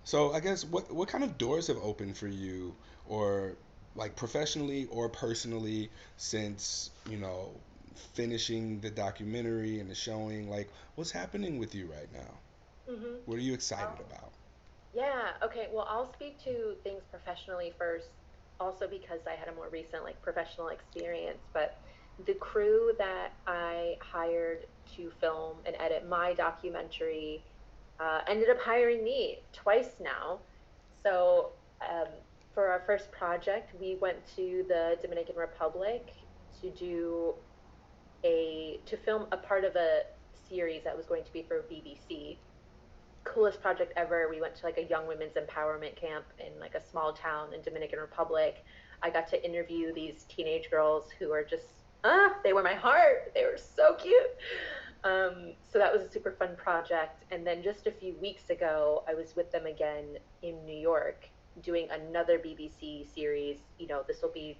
Speaker 1: So I guess what kind of doors have opened for you, or like professionally or personally, since finishing the documentary and the showing? Like, what's happening with you right now?
Speaker 2: Hmm.
Speaker 1: What are you excited about?
Speaker 2: Yeah, okay. Well, I'll speak to things professionally first, also because I had a more recent like professional experience, but the crew that I hired to film and edit my documentary ended up hiring me twice now. So, um, for our first project, we went to the Dominican Republic to do to film a part of a series that was going to be for BBC. Coolest project ever. We went to like a young women's empowerment camp in like a small town in Dominican Republic. I got to interview these teenage girls who are just they were my heart. They were so cute. So that was a super fun project. And then just a few weeks ago, I was with them again in New York doing another BBC series. This will be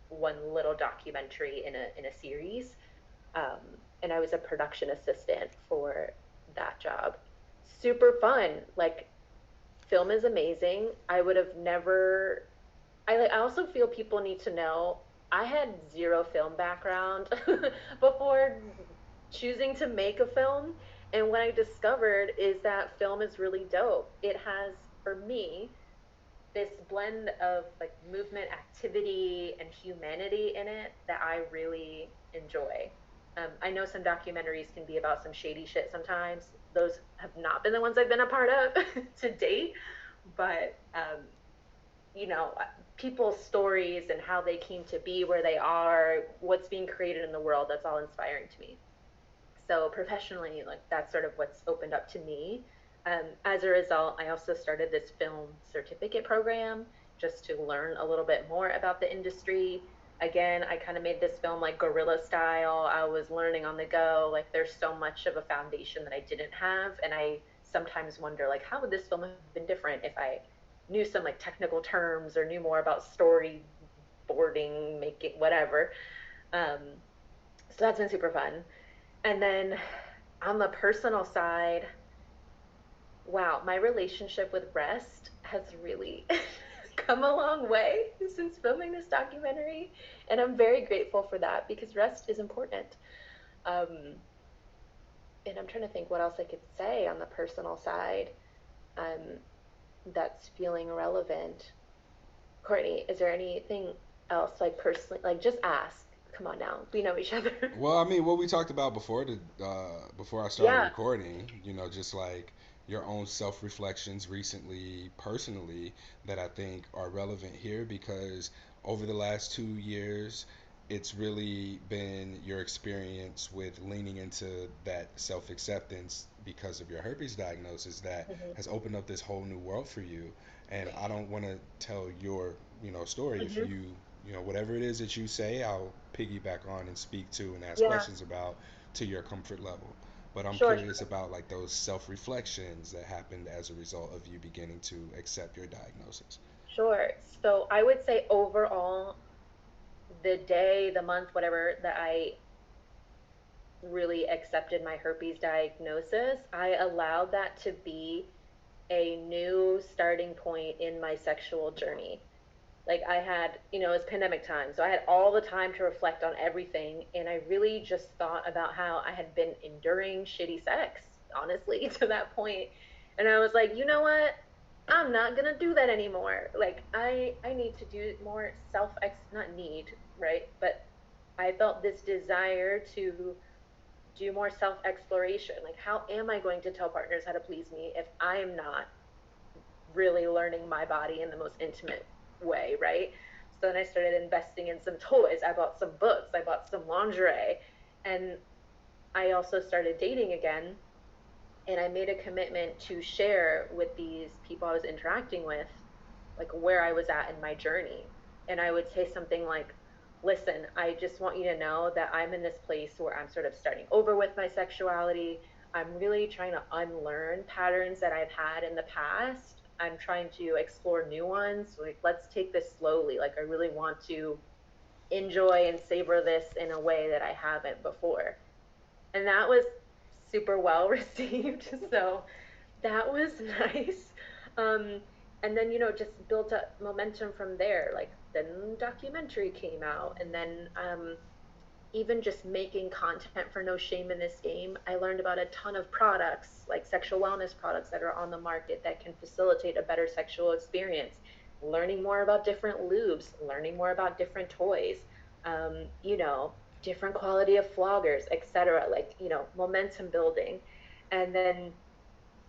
Speaker 2: one little documentary in a series. Um, and I was a production assistant for that job. Super fun. Like, film is amazing. I would have never I also feel people need to know I had zero film background before choosing to make a film. And what I discovered is that film is really dope. It has, for me, this blend of like movement, activity, and humanity in it that I really enjoy. I know some documentaries can be about some shady shit sometimes. Those have not been the ones I've been a part of to date, but you know, people's stories and how they came to be where they are, what's being created in the world, that's all inspiring to me. So professionally, like that's sort of what's opened up to me. As a result, I also started this film certificate program just to learn a little bit more about the industry. Again, I kind of made this film like guerrilla style. I was learning on the go. Like there's so much of a foundation that I didn't have, and I sometimes wonder like how would this film have been different if I knew some like technical terms or knew more about storyboarding, making whatever. Um, so that's been super fun. And then on the personal side, wow, my relationship with rest has really come a long way since filming this documentary. And I'm very grateful for that because rest is important. Um, and I'm trying to think what else I could say on the personal side um, that's feeling relevant. Courtney, is there anything else, like personally, like just ask? Come on now, we know each other.
Speaker 1: Well, I mean, what we talked about before the before I started
Speaker 2: Yeah.
Speaker 1: recording, just like your own self reflections recently, personally, that I think are relevant here because over the last 2 years, it's really been your experience with leaning into that self acceptance because of your herpes diagnosis that
Speaker 2: Hmm.
Speaker 1: has opened up this whole new world for you. And I don't want to tell your, story. If
Speaker 2: Hmm.
Speaker 1: whatever it is that you say, I'll piggyback on and speak to and ask
Speaker 2: Yeah.
Speaker 1: questions about to your comfort level. But I'm
Speaker 2: Sure.
Speaker 1: curious about like those self reflections that happened as a result of you beginning to accept your diagnosis.
Speaker 2: Sure. So I would say overall, the day, the month, whatever, that I really accepted my herpes diagnosis, I allowed that to be a new starting point in my sexual journey. Like I had, it was pandemic time, so I had all the time to reflect on everything, and I really just thought about how I had been enduring shitty sex, honestly, to that point. And I was like, you know what? I'm not gonna do that anymore. Like I need to do more self ex not need, right? But I felt this desire to do more self exploration. Like how am I going to tell partners how to please me if I am not really learning my body in the most intimate way, right? So then I started investing in some toys. I bought some books, I bought some lingerie, and I also started dating again. And I made a commitment to share with these people I was interacting with, like where I was at in my journey. And I would say something like, listen, I just want you to know that I'm in this place where I'm sort of starting over with my sexuality. I'm really trying to unlearn patterns that I've had in the past. I'm trying to explore new ones. Like, let's take this slowly. Like, I really want to enjoy and savor this in a way that I haven't before. And that was super well received. So that was nice. Um, and then, just built up momentum from there. Like then documentary came out, and then even just making content for No Shame in This Game, I learned about a ton of products, like sexual wellness products that are on the market that can facilitate a better sexual experience. Learning more about different lubes, learning more about different toys, um, you know, different quality of floggers, etc. Like, momentum building. And then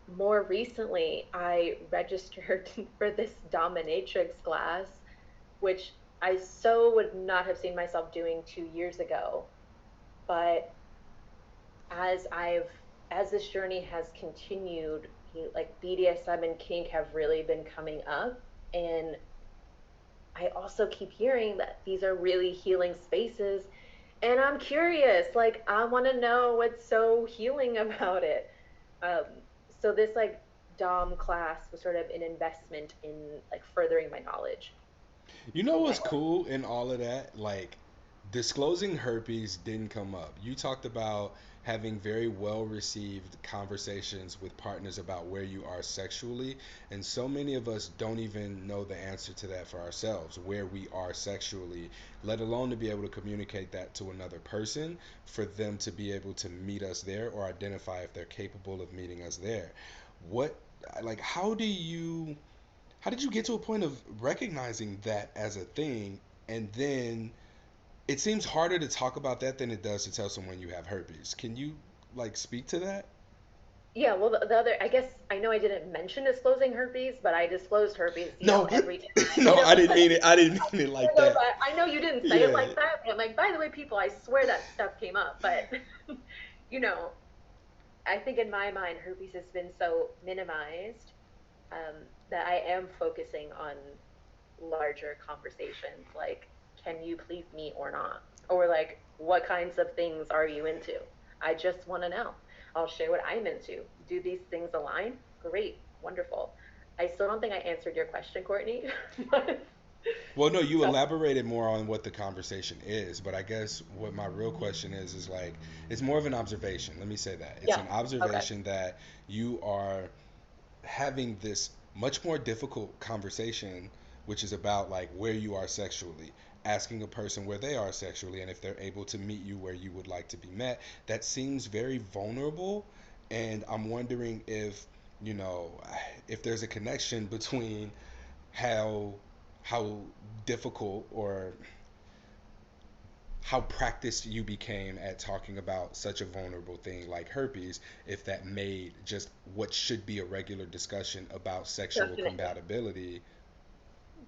Speaker 2: more recently, I registered for this dominatrix class, which I so would not have seen myself doing 2 years ago. But as I've as this journey has continued, like BDSM and kink have really been coming up, and I also keep hearing that these are really healing spaces, and I'm curious, like I want to know what's so healing about it. Um, so this like Dom class was sort of an investment in like furthering my knowledge.
Speaker 1: You know what's cool in all of that? Like, disclosing herpes didn't come up. You talked about having very well received conversations with partners about where you are sexually. And so many of us don't even know the answer to that for ourselves, where we are sexually, let alone to be able to communicate that to another person for them to be able to meet us there or identify if they're capable of meeting us there. What, like, how did you get to a point of recognizing that as a thing? And then it seems harder to talk about that than it does to tell someone you have herpes. Can you like speak to that?
Speaker 2: Yeah, well, the other, I guess I know I didn't mention disclosing herpes, but I disclosed herpes,
Speaker 1: No,
Speaker 2: every time,
Speaker 1: no, I didn't mean it. I didn't mean it like
Speaker 2: No,
Speaker 1: that.
Speaker 2: but I know you didn't say it
Speaker 1: Yeah.
Speaker 2: like that, but I'm like, by the way, people, I swear that stuff came up, but you know, I think in my mind, herpes has been so minimized, that I am focusing on larger conversations, like, can you please me or not? Or like, what kinds of things are you into? I just want to know. I'll share what I'm into. Do these things align? Great, wonderful. I still don't think I answered your question, Courtney. But,
Speaker 1: Well, no, you
Speaker 2: so
Speaker 1: elaborated more on what the conversation is, but I guess what my real question is like, it's more of an observation. Let me say that. It's
Speaker 2: yeah,
Speaker 1: an
Speaker 2: okay,
Speaker 1: observation that you are having this much more difficult conversation, which is about like where you are sexually, asking a person where they are sexually, and if they're able to meet you where you would like to be met. That seems very vulnerable, and I'm wondering if, you know, if there's a connection between how how difficult or how practiced you became at talking about such a vulnerable thing like herpes, if that made just what should be a regular discussion about sexual
Speaker 2: definitely.
Speaker 1: compatibility.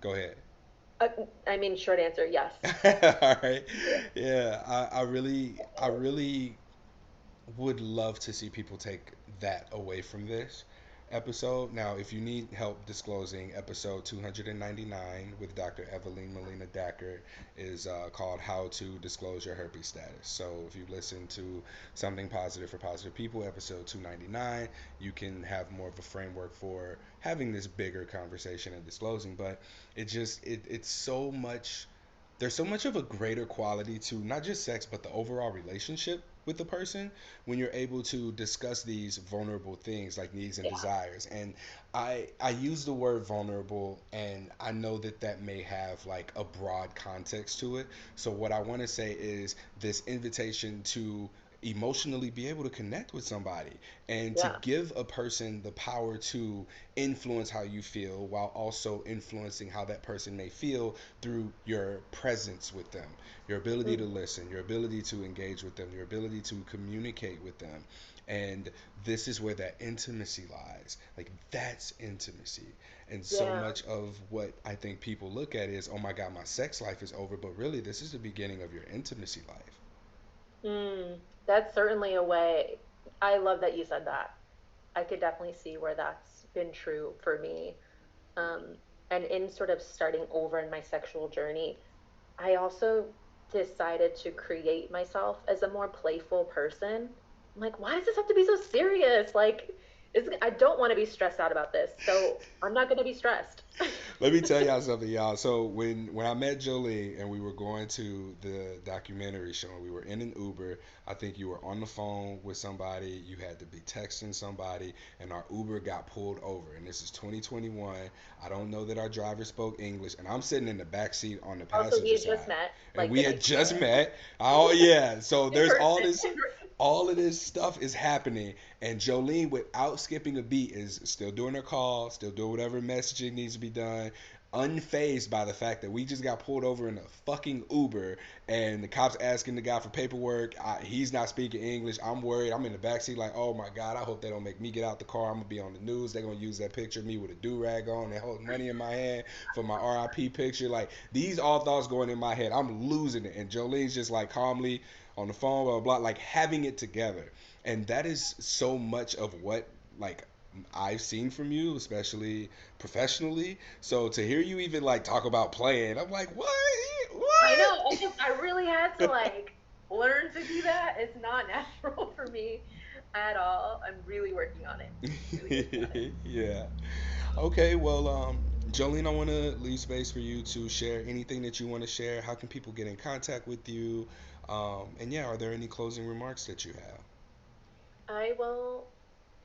Speaker 1: Go ahead.
Speaker 2: Uh, I mean, short answer, yes.
Speaker 1: All right. Yeah, I really would love to see people take that away from this episode. Now, if you need help disclosing, episode 299 with Dr. Evelyn Molina Dacker is called How to Disclose Your Herpes Status. So, if you listen to Something Positive for Positive People, episode 299, you can have more of a framework for having this bigger conversation and disclosing. But it's so much, there's so much of a greater quality to not just sex but the overall relationship with the person when you're able to discuss these vulnerable things like needs and
Speaker 2: Yeah,
Speaker 1: desires. And I use the word vulnerable, and I know that that may have like a broad context to it. So what I want to say is this invitation to emotionally be able to connect with somebody and to
Speaker 2: yeah.
Speaker 1: give a person the power to influence how you feel while also influencing how that person may feel through your presence with them, your ability to
Speaker 2: Mhm.
Speaker 1: listen, your ability to engage with them, your ability to communicate with them. And this is where that intimacy lies. Like, that's intimacy. And so
Speaker 2: Yeah.
Speaker 1: much of what I think people look at is, oh my God, my sex life is over. But really, this is the beginning of your intimacy life.
Speaker 2: Mm, that's certainly a way. I love that you said that. I could definitely see where that's been true for me. Um, and in sort of starting over in my sexual journey, I also decided to create myself as a more playful person. I'm like, why does this have to be so serious? Like, I don't want to be stressed out about this, so I'm not going to be stressed.
Speaker 1: Let me tell y'all something, y'all. So when I met Jolie and we were going to the documentary show, we were in an Uber. I think you were on the phone with somebody, you had to be texting somebody, and our Uber got pulled over. And this is 2021. I don't know that our driver spoke English, and I'm sitting in the back seat on the
Speaker 2: Also, we
Speaker 1: passenger
Speaker 2: had just
Speaker 1: side,
Speaker 2: met
Speaker 1: and
Speaker 2: like
Speaker 1: we
Speaker 2: the
Speaker 1: had
Speaker 2: night
Speaker 1: just
Speaker 2: before
Speaker 1: met. Oh yeah, so
Speaker 2: in
Speaker 1: there's
Speaker 2: person.
Speaker 1: all of this stuff is happening, and Jolene, without skipping a beat, is still doing her call, still doing whatever messaging needs to be done, unfazed by the fact that we just got pulled over in a fucking Uber, and the cops asking the guy for paperwork. He's not speaking English. I'm worried. I'm in the backseat like, oh my God, I hope they don't make me get out the car. I'm gonna be on the news. They're gonna use that picture of me with a do rag on and hold money in my hand for my RIP picture. Like, these all thoughts going in my head. I'm losing it, and Jolene's just like calmly on the phone, blah blah, blah, like having it together. And that is so much of what, like, I've seen from you, especially professionally. So to hear you even like talk about playing, I'm like, what?
Speaker 2: I know.
Speaker 1: What?
Speaker 2: I really had to like learn to do that. It's not natural for me at all. I'm really working on it. Really working on it.
Speaker 1: Yeah. Okay. Well, Jolene, I want to leave space for you to share anything that you want to share. How can people get in contact with you? And yeah, are there any closing remarks that you have?
Speaker 2: I will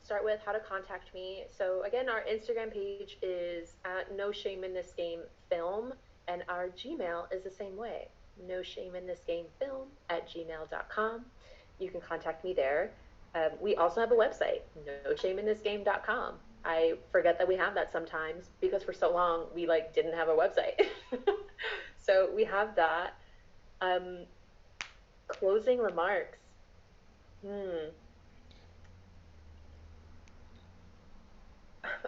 Speaker 2: start with how to contact me. So again, our Instagram page is at No Shame in This Game Film, and our Gmail is the same way. No Shame in This Game Film at gmail.com. You can contact me there. We also have a website, noshameinthisgame.com. I forget that we have that sometimes because for so long we like didn't have a website. So we have that. Um, Closing remarks. Hmm.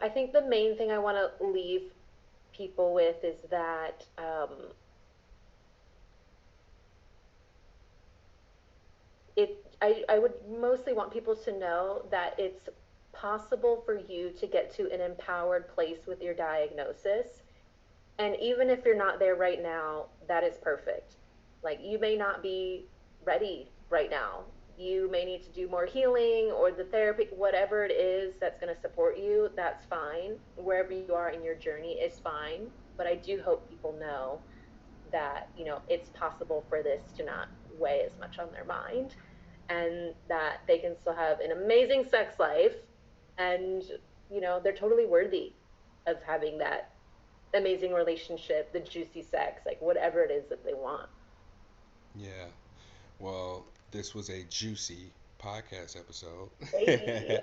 Speaker 2: I think the main thing I want to leave people with is that I would mostly want people to know that it's possible for you to get to an empowered place with your diagnosis. And even if you're not there right now, that is perfect. Like you may not be ready right now. You may need to do more healing or the therapy, whatever it is that's going to support you, that's fine. Wherever you are in your journey is fine. But I do hope people know that, it's possible for this to not weigh as much on their mind and that they can still have an amazing sex life and, they're totally worthy of having that amazing relationship, the juicy sex, like whatever it is that they want.
Speaker 1: Yeah. Well, this was a juicy podcast episode.
Speaker 2: Hey.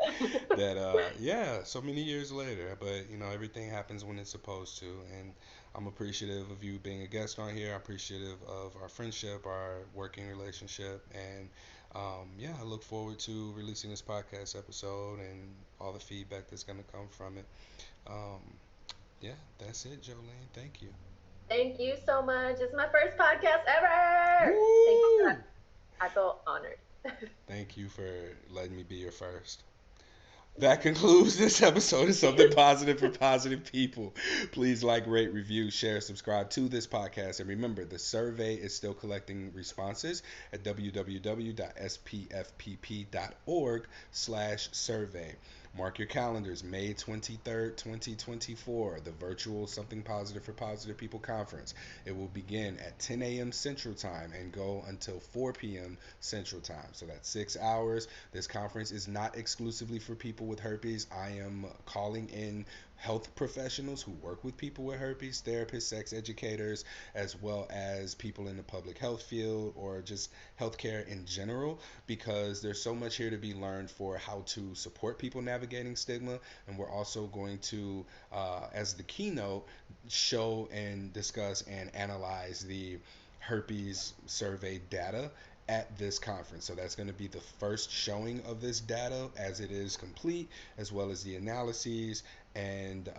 Speaker 1: Yeah, so many years later, but everything happens when it's supposed to, and I'm appreciative of you being a guest on here. I'm appreciative of our friendship, our working relationship, and yeah, I look forward to releasing this podcast episode and all the feedback that's gonna come from it. Um, yeah, that's it, Jolene. Thank you.
Speaker 2: Thank you so much. It's my first podcast ever. Thank you for
Speaker 1: Woo!
Speaker 2: that. I feel honored.
Speaker 1: Thank you for letting me be your first. That concludes this episode of Something Positive for Positive People. Please like, rate, review, share, subscribe to this podcast. And remember, the survey is still collecting responses at www.spfpp.org/survey. Mark your calendars, May 23rd, 2024, the virtual Something Positive for Positive People conference. It will begin at 10 a.m. Central Time and go until 4 p.m. Central Time. So that's 6 hours. This conference is not exclusively for people with herpes. I am calling in health professionals who work with people with herpes, therapists, sex educators, as well as people in the public health field or just healthcare in general, because there's so much here to be learned for how to support people navigating stigma. And we're also going to, as the keynote, show and discuss and analyze the herpes survey data at this conference. So that's going to be the first showing of this data as it is complete, as well as the analyses. And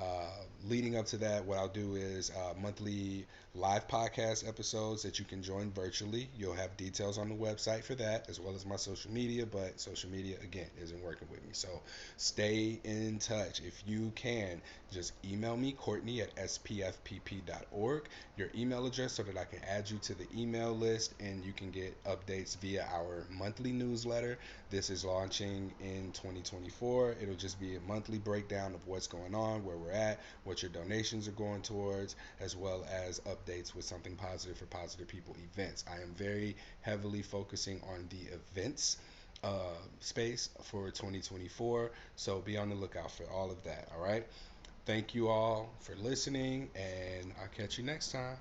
Speaker 1: leading up to that, what I'll do is monthly live podcast episodes that you can join virtually. You'll have details on the website for that, as well as my social media. But social media, again, isn't working with me. So stay in touch. If you can, just email me, Courtney at spfpp.org, your email address, so that I can add you to the email list and you can get updates via our monthly newsletter. This is launching in 2024. It'll just be a monthly breakdown of what's going on, where we're at, what your donations are going towards, as well as updates with Something Positive for Positive People events. I am very heavily focusing on the events space for 2024. So be on the lookout for all of that. All right. Thank you all for listening, and I'll catch you next time.